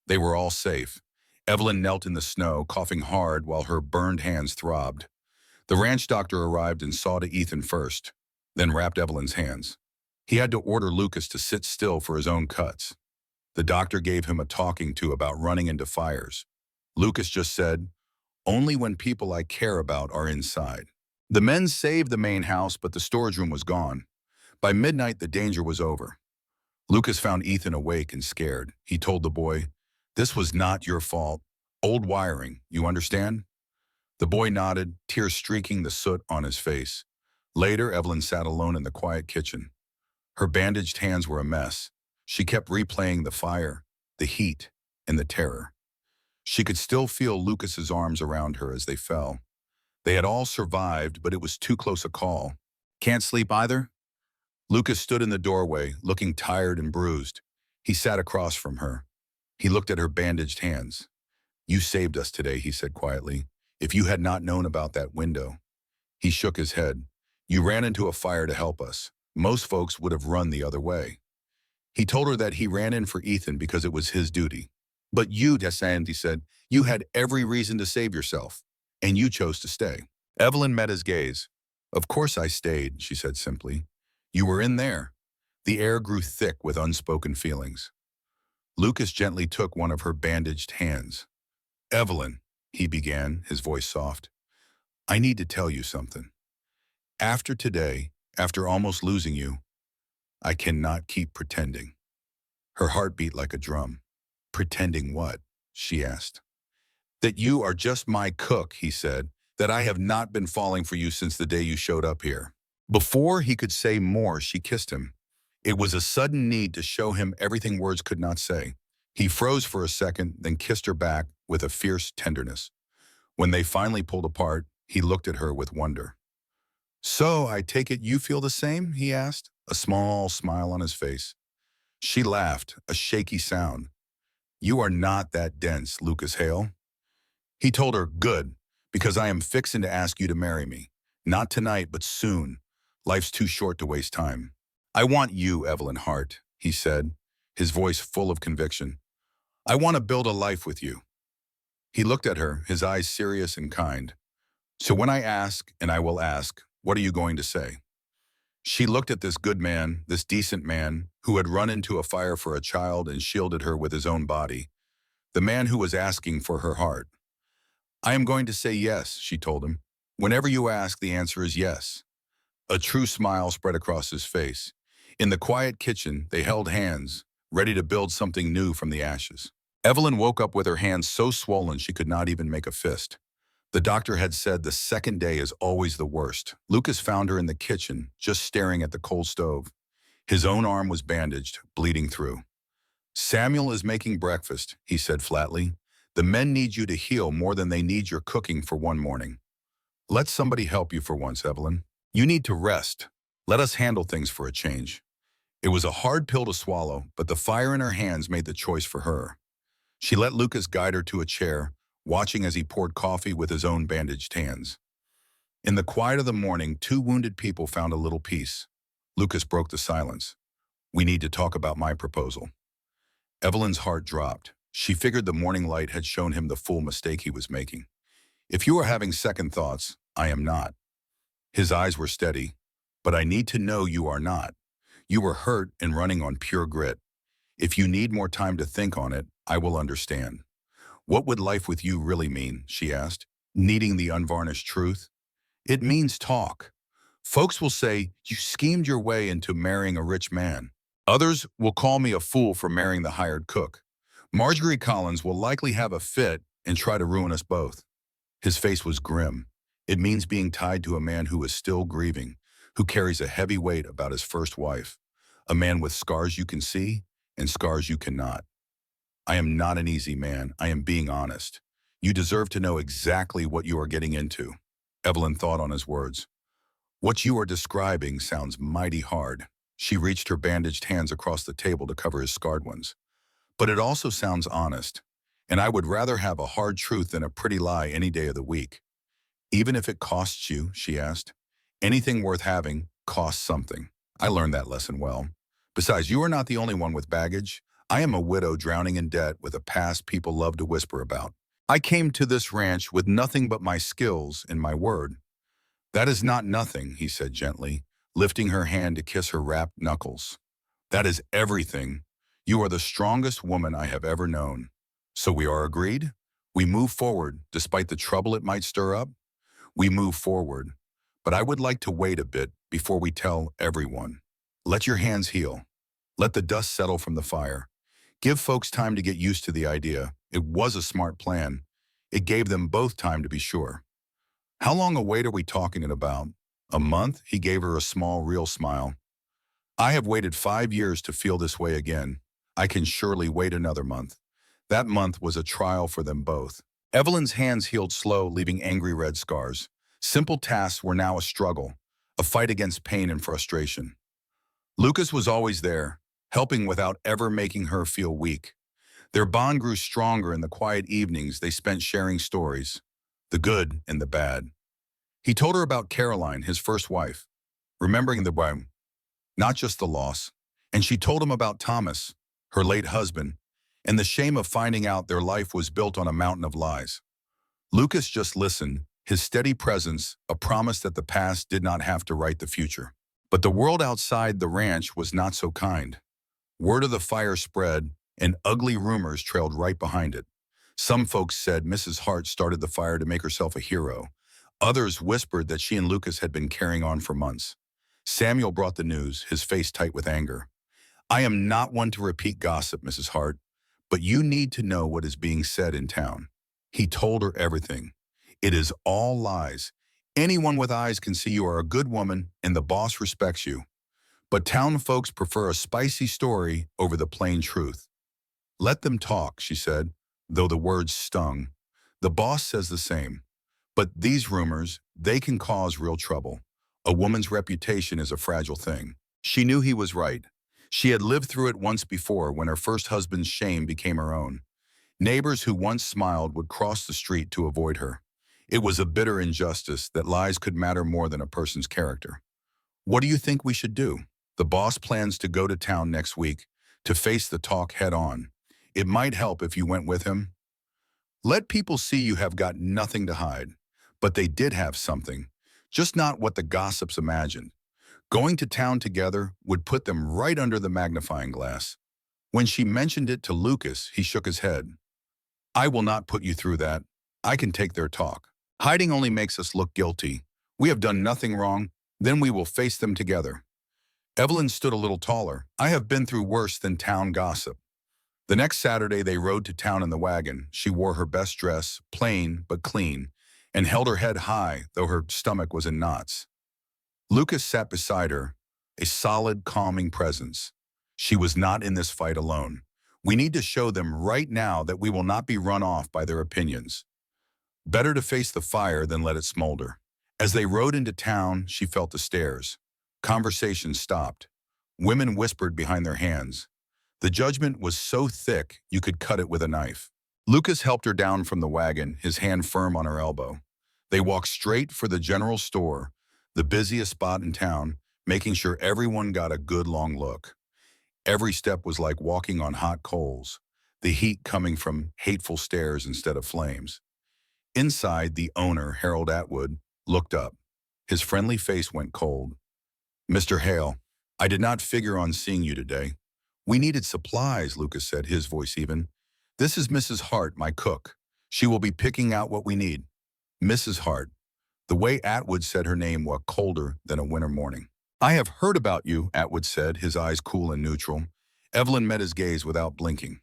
They were all safe. Evelyn knelt in the snow, coughing hard while her burned hands throbbed. The ranch doctor arrived and saw to Ethan first, then wrapped Evelyn's hands. He had to order Lucas to sit still for his own cuts. The doctor gave him a talking to about running into fires. Lucas just said, "Only when people I care about are inside." The men saved the main house, but the storage room was gone. By midnight, the danger was over. Lucas found Ethan awake and scared. He told the boy, "This was not your fault. Old wiring, you understand?" The boy nodded, tears streaking the soot on his face. Later, Evelyn sat alone in the quiet kitchen. Her bandaged hands were a mess. She kept replaying the fire, the heat, and the terror. She could still feel Lucas's arms around her as they fell. They had all survived, but it was too close a call. "Can't sleep either?" Lucas stood in the doorway, looking tired and bruised. He sat across from her. He looked at her bandaged hands. "You saved us today," he said quietly. "If you had not known about that window." He shook his head. "You ran into a fire to help us. Most folks would have run the other way." He told her that he ran in for Ethan because it was his duty. "But you, Descent," he said, "you had every reason to save yourself, and you chose to stay." Evelyn met his gaze. "Of course I stayed," she said simply. "You were in there." The air grew thick with unspoken feelings. Lucas gently took one of her bandaged hands. "Evelyn," he began, his voice soft, "I need to tell you something. After today, after almost losing you, I cannot keep pretending." Her heart beat like a drum. "Pretending what?" she asked. "That you are just my cook," he said, "that I have not been falling for you since the day you showed up here." Before he could say more, she kissed him. It was a sudden need to show him everything words could not say. He froze for a second, then kissed her back with a fierce tenderness. When they finally pulled apart, he looked at her with wonder. "So, I take it you feel the same?" he asked, a small smile on his face. She laughed, a shaky sound. "You are not that dense, Lucas Hale." He told her, "Good, because I am fixing to ask you to marry me. Not tonight, but soon. Life's too short to waste time." "I want you, Evelyn Hart," he said, his voice full of conviction. "I want to build a life with you." He looked at her, his eyes serious and kind. "So when I ask, and I will ask, what are you going to say?" She looked at this good man, this decent man, who had run into a fire for a child and shielded her with his own body. The man who was asking for her heart. "I am going to say yes," she told him. "Whenever you ask, the answer is yes." A true smile spread across his face. In the quiet kitchen, they held hands, ready to build something new from the ashes. Evelyn woke up with her hands so swollen she could not even make a fist. The doctor had said the second day is always the worst. Lucas found her in the kitchen, just staring at the coal stove. His own arm was bandaged, bleeding through. "Samuel is making breakfast," he said flatly. "The men need you to heal more than they need your cooking for one morning. Let somebody help you for once, Evelyn. You need to rest. Let us handle things for a change." It was a hard pill to swallow, but the fire in her hands made the choice for her. She let Lucas guide her to a chair, watching as he poured coffee with his own bandaged hands. In the quiet of the morning, two wounded people found a little peace. Lucas broke the silence. "We need to talk about my proposal." Evelyn's heart dropped. She figured the morning light had shown him the full mistake he was making. "If you are having second thoughts, I am not." His eyes were steady. "But I need to know you are not. You were hurt and running on pure grit. If you need more time to think on it, I will understand." "What would life with you really mean?" she asked, needing the unvarnished truth. "It means talk. Folks will say, you schemed your way into marrying a rich man. Others will call me a fool for marrying the hired cook. Marjorie Collins will likely have a fit and try to ruin us both." His face was grim. "It means being tied to a man who is still grieving, who carries a heavy weight about his first wife. A man with scars you can see and scars you cannot. I am not an easy man. I am being honest. You deserve to know exactly what you are getting into. Evelyn thought on his words. What you are describing sounds mighty hard. She reached her bandaged hands across the table to cover his scarred ones. But it also sounds honest. And I would rather have a hard truth than a pretty lie any day of the week. Even if it costs you, she asked. Anything worth having costs something. I learned that lesson well. Besides, you are not the only one with baggage. I am a widow drowning in debt with a past people love to whisper about. I came to this ranch with nothing but my skills and my word. That is not nothing, he said gently, lifting her hand to kiss her wrapped knuckles. That is everything. You are the strongest woman I have ever known. So we are agreed? We move forward, despite the trouble it might stir up? We move forward. But I would like to wait a bit before we tell everyone. Let your hands heal. Let the dust settle from the fire. Give folks time to get used to the idea. It was a smart plan. It gave them both time to be sure. How long a wait are we talking about? A month? He gave her a small, real smile. I have waited 5 years to feel this way again. I can surely wait another month. That month was a trial for them both. Evelyn's hands healed slow, leaving angry red scars. Simple tasks were now a struggle, a fight against pain and frustration. Lucas was always there, helping without ever making her feel weak. Their bond grew stronger in the quiet evenings they spent sharing stories, the good and the bad. He told her about Caroline, his first wife, remembering the blame, not just the loss. And she told him about Thomas, her late husband, and the shame of finding out their life was built on a mountain of lies. Lucas just listened, his steady presence, a promise that the past did not have to write the future. But the world outside the ranch was not so kind. Word of the fire spread, and ugly rumors trailed right behind it. Some folks said Mrs. Hart started the fire to make herself a hero. Others whispered that she and Lucas had been carrying on for months. Samuel brought the news, his face tight with anger. I am not one to repeat gossip, Mrs. Hart, but you need to know what is being said in town. He told her everything. It is all lies. Anyone with eyes can see you are a good woman and the boss respects you. But town folks prefer a spicy story over the plain truth. Let them talk, she said, though the words stung. The boss says the same. But these rumors, they can cause real trouble. A woman's reputation is a fragile thing. She knew he was right. She had lived through it once before when her first husband's shame became her own. Neighbors who once smiled would cross the street to avoid her. It was a bitter injustice that lies could matter more than a person's character. What do you think we should do? The boss plans to go to town next week to face the talk head on. It might help if you went with him. Let people see you have got nothing to hide. But they did have something, just not what the gossips imagined. Going to town together would put them right under the magnifying glass. When she mentioned it to Lucas, he shook his head. I will not put you through that. I can take their talk. Hiding only makes us look guilty. We have done nothing wrong, then we will face them together. Evelyn stood a little taller. I have been through worse than town gossip. The next Saturday they rode to town in the wagon. She wore her best dress, plain but clean, and held her head high, though her stomach was in knots. Lucas sat beside her, a solid, calming presence. She was not in this fight alone. We need to show them right now that we will not be run off by their opinions. Better to face the fire than let it smolder. As they rode into town, she felt the stares. Conversation stopped. Women whispered behind their hands. The judgment was so thick you could cut it with a knife. Lucas helped her down from the wagon, his hand firm on her elbow. They walked straight for the general store, the busiest spot in town, making sure everyone got a good long look. Every step was like walking on hot coals, the heat coming from hateful stares instead of flames. Inside, the owner, Harold Atwood, looked up. His friendly face went cold. Mr. Hale, I did not figure on seeing you today. We needed supplies, Lucas said, his voice even. This is Mrs. Hart, my cook. She will be picking out what we need. Mrs. Hart. The way Atwood said her name was colder than a winter morning. I have heard about you, Atwood said, his eyes cool and neutral. Evelyn met his gaze without blinking.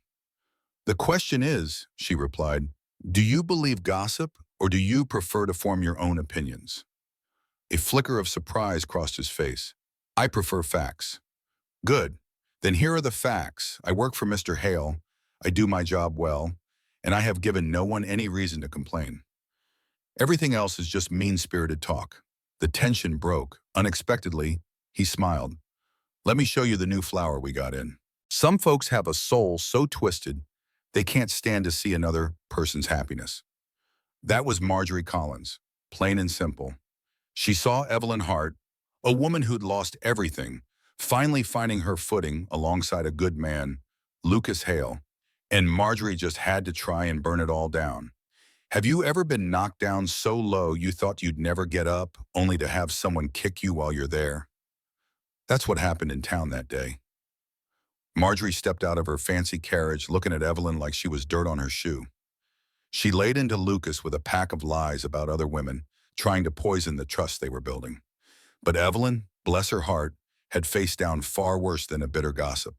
The question is, she replied, do you believe gossip or do you prefer to form your own opinions? A flicker of surprise crossed his face. I prefer facts. Good. Then here are the facts. I work for Mr. Hale. I do my job well, and I have given no one any reason to complain. Everything else is just mean-spirited talk. The tension broke. Unexpectedly, he smiled. Let me show you the new flower we got in. Some folks have a soul so twisted, they can't stand to see another person's happiness. That was Marjorie Collins, plain and simple. She saw Evelyn Hart, a woman who'd lost everything, finally finding her footing alongside a good man, Lucas Hale, and Marjorie just had to try and burn it all down. Have you ever been knocked down so low you thought you'd never get up, only to have someone kick you while you're there? That's what happened in town that day. Marjorie stepped out of her fancy carriage, looking at Evelyn like she was dirt on her shoe. She laid into Lucas with a pack of lies about other women, trying to poison the trust they were building. But Evelyn, bless her heart, had faced down far worse than a bitter gossip.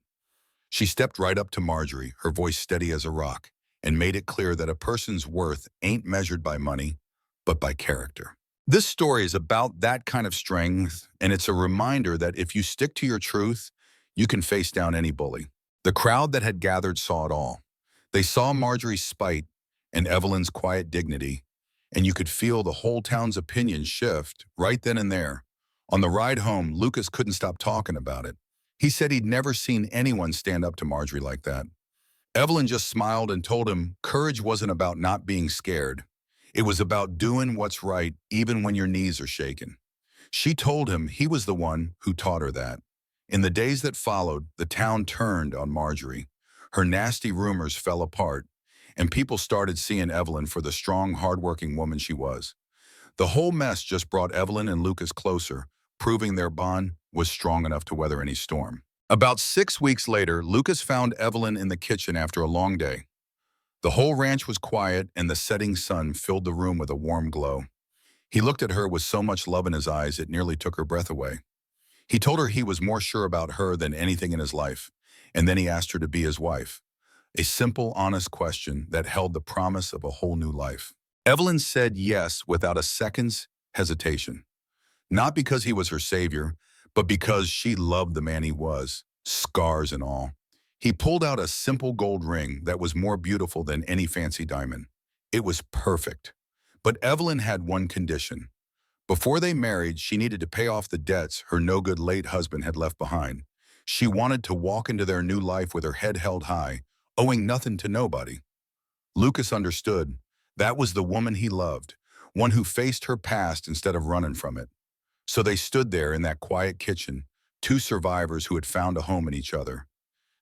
She stepped right up to Marjorie, her voice steady as a rock, and made it clear that a person's worth ain't measured by money, but by character. This story is about that kind of strength, and it's a reminder that if you stick to your truth, you can face down any bully. The crowd that had gathered saw it all. They saw Marjorie's spite and Evelyn's quiet dignity, and you could feel the whole town's opinion shift right then and there. On the ride home, Lucas couldn't stop talking about it. He said he'd never seen anyone stand up to Marjorie like that. Evelyn just smiled and told him courage wasn't about not being scared. It was about doing what's right even when your knees are shaking. She told him he was the one who taught her that. In the days that followed, the town turned on Marjorie. Her nasty rumors fell apart, and people started seeing Evelyn for the strong, hardworking woman she was. The whole mess just brought Evelyn and Lucas closer, proving their bond was strong enough to weather any storm. About 6 weeks later, Lucas found Evelyn in the kitchen after a long day. The whole ranch was quiet, and the setting sun filled the room with a warm glow. He looked at her with so much love in his eyes it nearly took her breath away. He told her he was more sure about her than anything in his life, and then he asked her to be his wife. A simple, honest question that held the promise of a whole new life. Evelyn said yes without a second's hesitation. Not because he was her savior, but because she loved the man he was, scars and all. He pulled out a simple gold ring that was more beautiful than any fancy diamond. It was perfect. But Evelyn had one condition. Before they married, she needed to pay off the debts her no-good late husband had left behind. She wanted to walk into their new life with her head held high, owing nothing to nobody. Lucas understood. That was the woman he loved, one who faced her past instead of running from it. So they stood there in that quiet kitchen, two survivors who had found a home in each other.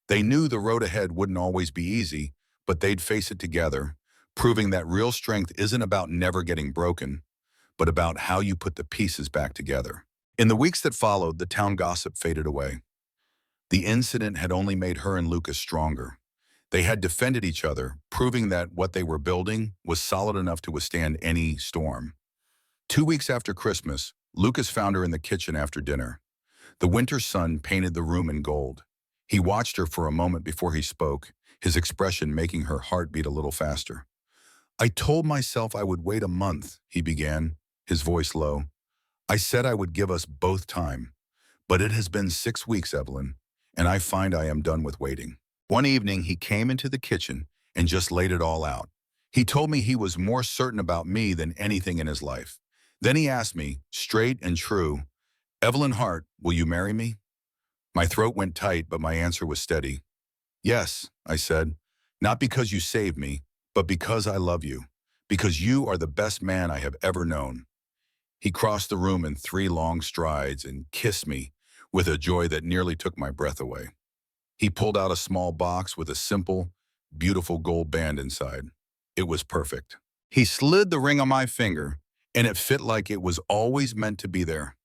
They knew the road ahead wouldn't always be easy, but they'd face it together, proving that real strength isn't about never getting broken, but about how you put the pieces back together. In the weeks that followed, the town gossip faded away. The incident had only made her and Lucas stronger. They had defended each other, proving that what they were building was solid enough to withstand any storm. 2 weeks after Christmas, Lucas found her in the kitchen after dinner. The winter sun painted the room in gold. He watched her for a moment before he spoke, his expression making her heart beat a little faster. I told myself I would wait a month, he began, his voice low. I said I would give us both time. But it has been 6 weeks, Evelyn, and I find I am done with waiting. One evening, he came into the kitchen and just laid it all out. He told me he was more certain about me than anything in his life. Then he asked me, straight and true, Evelyn Hart, will you marry me? My throat went tight, but my answer was steady. Yes, I said, not because you saved me, but because I love you, because you are the best man I have ever known. He crossed the room in 3 long strides and kissed me with a joy that nearly took my breath away. He pulled out a small box with a simple, beautiful gold band inside. It was perfect. He slid the ring on my finger, and it fit like it was always meant to be there.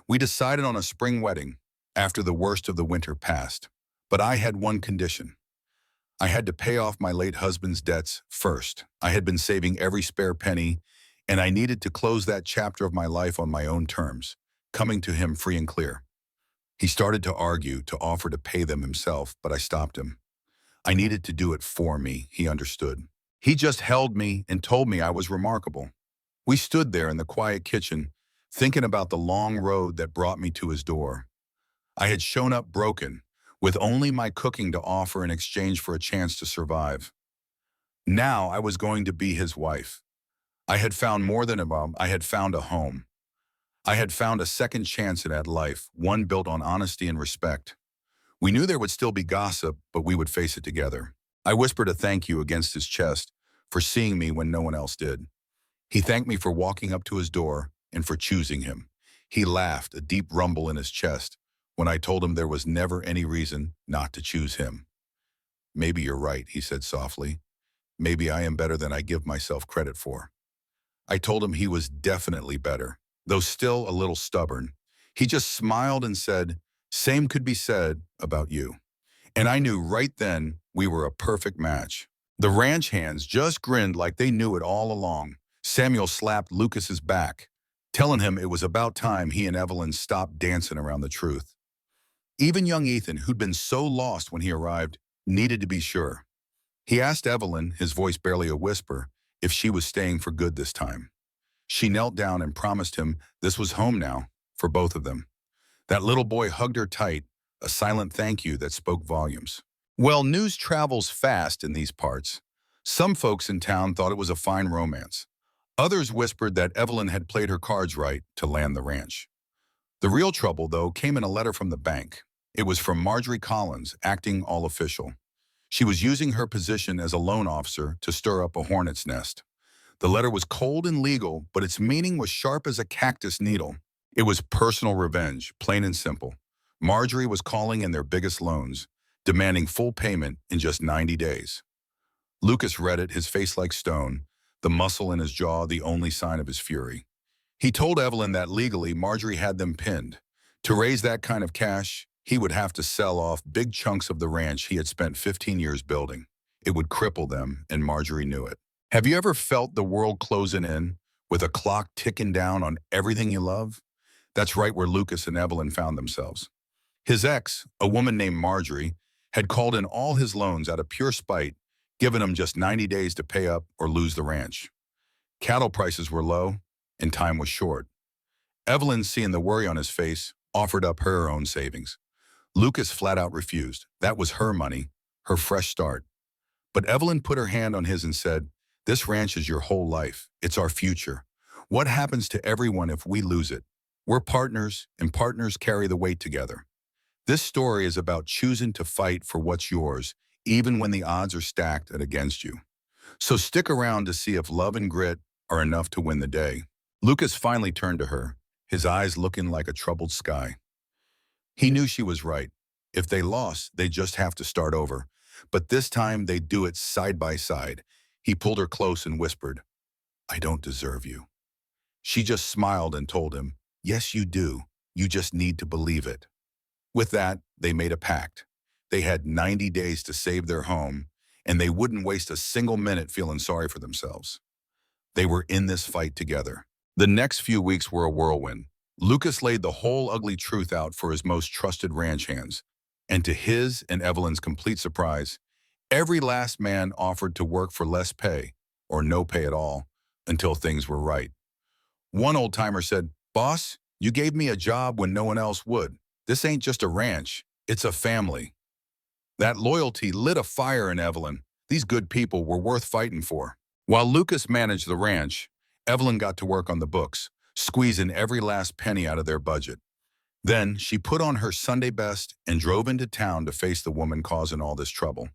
We decided on a spring wedding after the worst of the winter passed, but I had one condition. I had to pay off my late husband's debts first. I had been saving every spare penny, and I needed to close that chapter of my life on my own terms, coming to him free and clear. He started to argue, to offer to pay them himself, but I stopped him. I needed to do it for me, he understood. He just held me and told me I was remarkable. We stood there in the quiet kitchen, thinking about the long road that brought me to his door. I had shown up broken, with only my cooking to offer in exchange for a chance to survive. Now I was going to be his wife. I had found more than a mom. I had found a home. I had found a second chance at life, one built on honesty and respect. We knew there would still be gossip, but we would face it together. I whispered a thank you against his chest for seeing me when no one else did. He thanked me for walking up to his door and for choosing him. He laughed, a deep rumble in his chest, when I told him there was never any reason not to choose him. Maybe you're right, he said softly. Maybe I am better than I give myself credit for. I told him he was definitely better, though still a little stubborn. He just smiled and said, "Same could be said about you." And I knew right then we were a perfect match. The ranch hands just grinned like they knew it all along. Samuel slapped Lucas's back, telling him it was about time he and Evelyn stopped dancing around the truth. Even young Ethan, who'd been so lost when he arrived, needed to be sure. He asked Evelyn, his voice barely a whisper, if she was staying for good this time. She knelt down and promised him this was home now, for both of them. That little boy hugged her tight, a silent thank you that spoke volumes. Well, news travels fast in these parts. Some folks in town thought it was a fine romance. Others whispered that Evelyn had played her cards right to land the ranch. The real trouble, though, came in a letter from the bank. It was from Marjorie Collins, acting all official. She was using her position as a loan officer to stir up a hornet's nest. The letter was cold and legal, but its meaning was sharp as a cactus needle. It was personal revenge, plain and simple. Marjorie was calling in their biggest loans, demanding full payment in just 90 days. Lucas read it, his face like stone, the muscle in his jaw the only sign of his fury. He told Evelyn that legally Marjorie had them pinned. To raise that kind of cash, he would have to sell off big chunks of the ranch he had spent 15 years building. It would cripple them, and Marjorie knew it. Have you ever felt the world closing in, with a clock ticking down on everything you love? That's right where Lucas and Evelyn found themselves. His ex, a woman named Marjorie, had called in all his loans out of pure spite, giving him just 90 days to pay up or lose the ranch. Cattle prices were low, and time was short. Evelyn, seeing the worry on his face, offered up her own savings. Lucas flat out refused. That was her money, her fresh start. But Evelyn put her hand on his and said, "This ranch is your whole life. It's our future. What happens to everyone if we lose it? We're partners, and partners carry the weight together." This story is about choosing to fight for what's yours, even when the odds are stacked against you. So stick around to see if love and grit are enough to win the day. Lucas finally turned to her, his eyes looking like a troubled sky. He knew she was right. If they lost, they'd just have to start over. But this time, they'd do it side by side. He pulled her close and whispered, "I don't deserve you." She just smiled and told him, "Yes, you do. You just need to believe it." With that, they made a pact. They had 90 days to save their home, and they wouldn't waste a single minute feeling sorry for themselves. They were in this fight together. The next few weeks were a whirlwind. Lucas laid the whole ugly truth out for his most trusted ranch hands, and to his and Evelyn's complete surprise, every last man offered to work for less pay, or no pay at all, until things were right. One old-timer said, "Boss, you gave me a job when no one else would. This ain't just a ranch, it's a family." That loyalty lit a fire in Evelyn. These good people were worth fighting for. While Lucas managed the ranch, Evelyn got to work on the books, squeezing every last penny out of their budget. Then she put on her Sunday best and drove into town to face the woman causing all this trouble.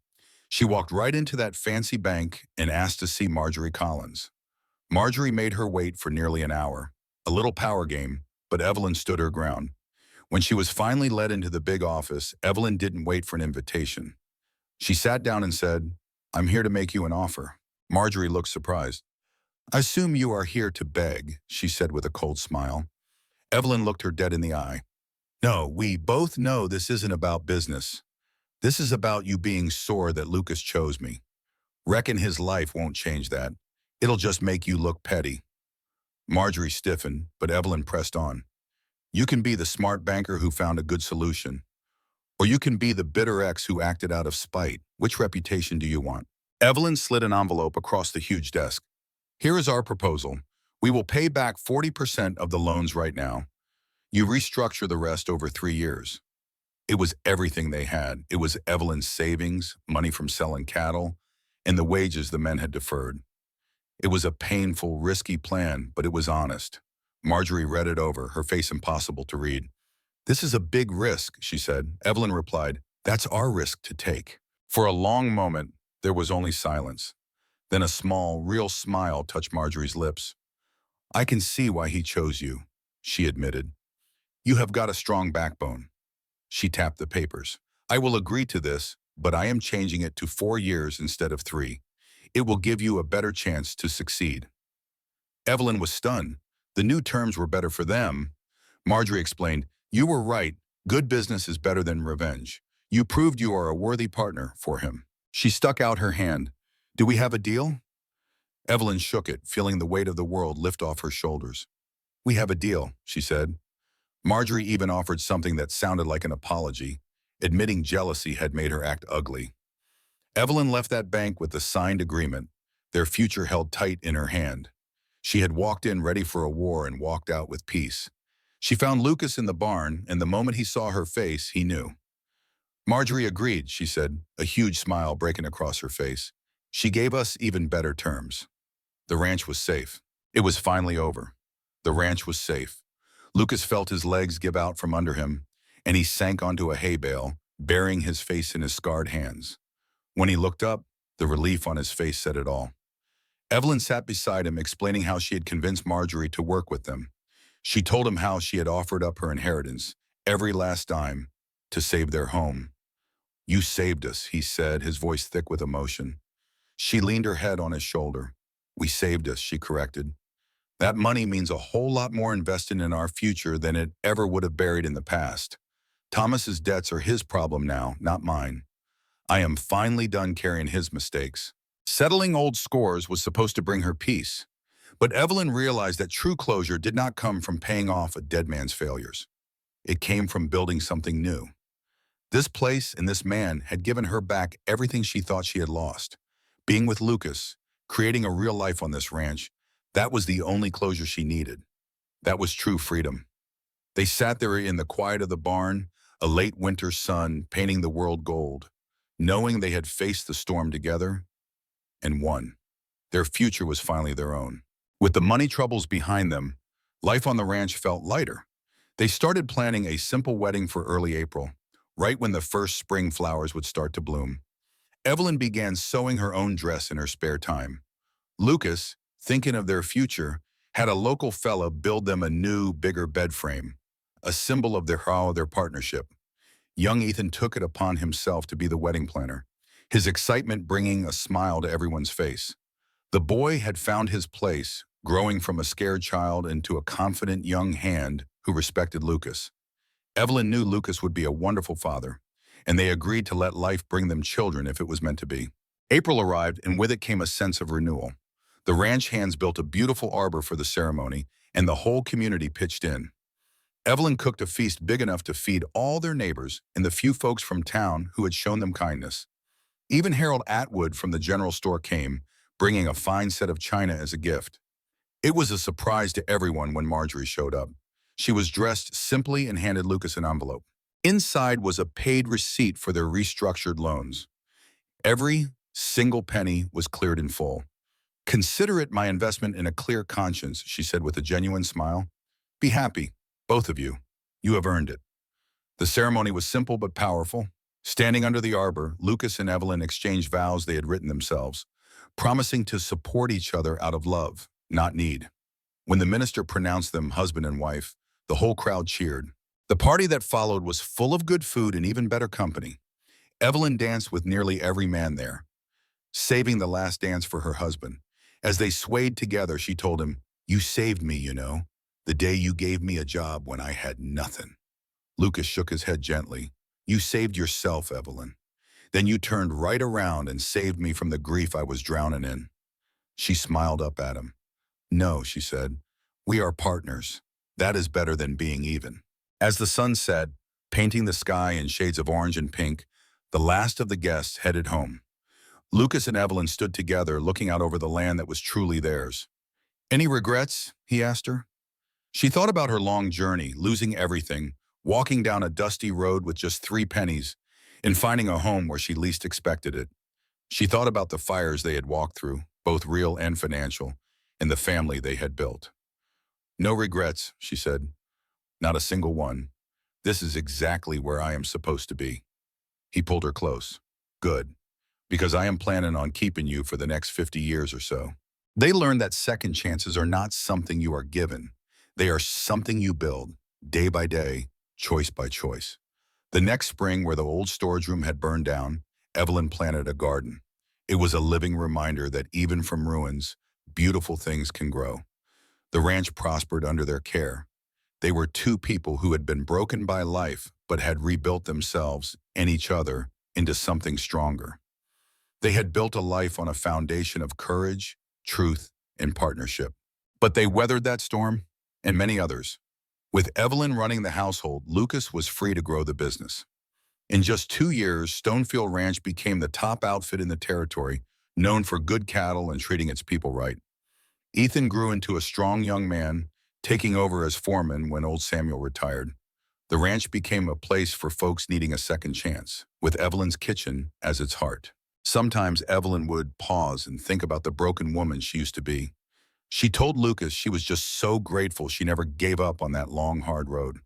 She walked right into that fancy bank and asked to see Marjorie Collins. Marjorie made her wait for nearly an hour. A little power game, but Evelyn stood her ground. When she was finally led into the big office, Evelyn didn't wait for an invitation. She sat down and said, "I'm here to make you an offer." Marjorie looked surprised. "I assume you are here to beg," she said with a cold smile. Evelyn looked her dead in the eye. "No, we both know this isn't about business. This is about you being sore that Lucas chose me. Reckon his life won't change that. It'll just make you look petty." Marjorie stiffened, but Evelyn pressed on. "You can be the smart banker who found a good solution, or you can be the bitter ex who acted out of spite. Which reputation do you want?" Evelyn slid an envelope across the huge desk. "Here is our proposal. We will pay back 40% of the loans right now. You restructure the rest over 3 years." It was everything they had. It was Evelyn's savings, money from selling cattle, and the wages the men had deferred. It was a painful, risky plan, but it was honest. Marjorie read it over, her face impossible to read. "This is a big risk," she said. Evelyn replied, "That's our risk to take." For a long moment, there was only silence. Then a small, real smile touched Marjorie's lips. "I can see why he chose you," she admitted. "You have got a strong backbone." She tapped the papers. "I will agree to this, but I am changing it to 4 years instead of 3. It will give you a better chance to succeed." Evelyn was stunned. The new terms were better for them. Marjorie explained, "You were right. Good business is better than revenge. You proved you are a worthy partner for him." She stuck out her hand. "Do we have a deal?" Evelyn shook it, feeling the weight of the world lift off her shoulders. "We have a deal," she said. Marjorie even offered something that sounded like an apology, admitting jealousy had made her act ugly. Evelyn left that bank with the signed agreement, their future held tight in her hand. She had walked in ready for a war and walked out with peace. She found Lucas in the barn, and the moment he saw her face, he knew. Marjorie agreed, she said, a huge smile breaking across her face. "She gave us even better terms." The ranch was safe. It was finally over. The ranch was safe. Lucas felt his legs give out from under him, and he sank onto a hay bale, burying his face in his scarred hands. When he looked up, the relief on his face said it all. Evelyn sat beside him, explaining how she had convinced Marjorie to work with them. She told him how she had offered up her inheritance, every last dime, to save their home. "You saved us," he said, his voice thick with emotion. She leaned her head on his shoulder. "We saved us," she corrected. "That money means a whole lot more invested in our future than it ever would have buried in the past. Thomas's debts are his problem now, not mine. I am finally done carrying his mistakes." Settling old scores was supposed to bring her peace, but Evelyn realized that true closure did not come from paying off a dead man's failures. It came from building something new. This place and this man had given her back everything she thought she had lost. Being with Lucas, creating a real life on this ranch, that was the only closure she needed. That was true freedom. They sat there in the quiet of the barn, a late winter sun painting the world gold, knowing they had faced the storm together and won. Their future was finally their own. With the money troubles behind them, life on the ranch felt lighter. They started planning a simple wedding for early April, right when the first spring flowers would start to bloom. Evelyn began sewing her own dress in her spare time. Lucas, thinking of their future, had a local fella build them a new, bigger bed frame, a symbol of their partnership. Young Ethan took it upon himself to be the wedding planner, his excitement bringing a smile to everyone's face. The boy had found his place, growing from a scared child into a confident young hand who respected Lucas. Evelyn knew Lucas would be a wonderful father, and they agreed to let life bring them children if it was meant to be. April arrived, and with it came a sense of renewal. The ranch hands built a beautiful arbor for the ceremony, and the whole community pitched in. Evelyn cooked a feast big enough to feed all their neighbors and the few folks from town who had shown them kindness. Even Harold Atwood from the general store came, bringing a fine set of china as a gift. It was a surprise to everyone when Marjorie showed up. She was dressed simply and handed Lucas an envelope. Inside was a paid receipt for their restructured loans. Every single penny was cleared in full. "Consider it my investment in a clear conscience," she said with a genuine smile. "Be happy, both of you. You have earned it." The ceremony was simple but powerful. Standing under the arbor, Lucas and Evelyn exchanged vows they had written themselves, promising to support each other out of love, not need. When the minister pronounced them husband and wife, the whole crowd cheered. The party that followed was full of good food and even better company. Evelyn danced with nearly every man there, saving the last dance for her husband. As they swayed together, she told him, "You saved me, you know, the day you gave me a job when I had nothing." Lucas shook his head gently. "You saved yourself, Evelyn. Then you turned right around and saved me from the grief I was drowning in." She smiled up at him. "No," she said, "we are partners. That is better than being even." As the sun set, painting the sky in shades of orange and pink, the last of the guests headed home. Lucas and Evelyn stood together, looking out over the land that was truly theirs. "Any regrets?" he asked her. She thought about her long journey, losing everything, walking down a dusty road with just 3 pennies and finding a home where she least expected it. She thought about the fires they had walked through, both real and financial, and the family they had built. No regrets, she said. Not a single one. This is exactly where I am supposed to be. He pulled her close. Good, because I am planning on keeping you for the next 50 years or so. They learned that second chances are not something you are given. They are something you build, day by day, choice by choice. The next spring, where the old storage room had burned down, Evelyn planted a garden. It was a living reminder that even from ruins, beautiful things can grow. The ranch prospered under their care. They were two people who had been broken by life but had rebuilt themselves and each other into something stronger. They had built a life on a foundation of courage, truth, and partnership. But they weathered that storm and many others. With Evelyn running the household, Lucas was free to grow the business. In just 2 years, Stonefield Ranch became the top outfit in the territory, known for good cattle and treating its people right. Ethan grew into a strong young man, taking over as foreman when old Samuel retired. The ranch became a place for folks needing a second chance, with Evelyn's kitchen as its heart. Sometimes Evelyn would pause and think about the broken woman she used to be. She told Lucas she was just so grateful she never gave up on that long, hard road.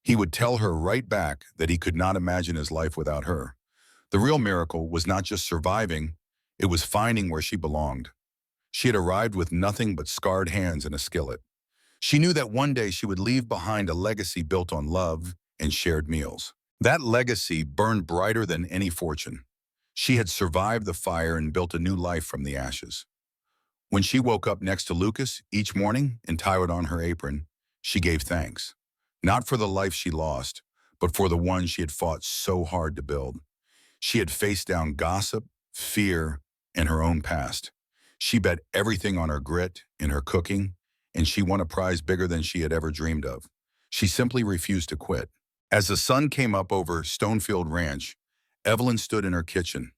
He would tell her right back that he could not imagine his life without her. The real miracle was not just surviving, it was finding where she belonged. She had arrived with nothing but scarred hands and a skillet. She knew that one day she would leave behind a legacy built on love and shared meals. That legacy burned brighter than any fortune. She had survived the fire and built a new life from the ashes. When she woke up next to Lucas each morning and tied on her apron, she gave thanks. Not for the life she lost, but for the one she had fought so hard to build. She had faced down gossip, fear, and her own past. She bet everything on her grit and her cooking, and she won a prize bigger than she had ever dreamed of. She simply refused to quit. As the sun came up over Stonefield Ranch, Evelyn stood in her kitchen.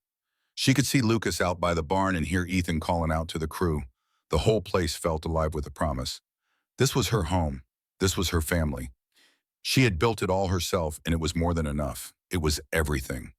She could see Lucas out by the barn and hear Ethan calling out to the crew. The whole place felt alive with a promise. This was her home. This was her family. She had built it all herself, and it was more than enough. It was everything.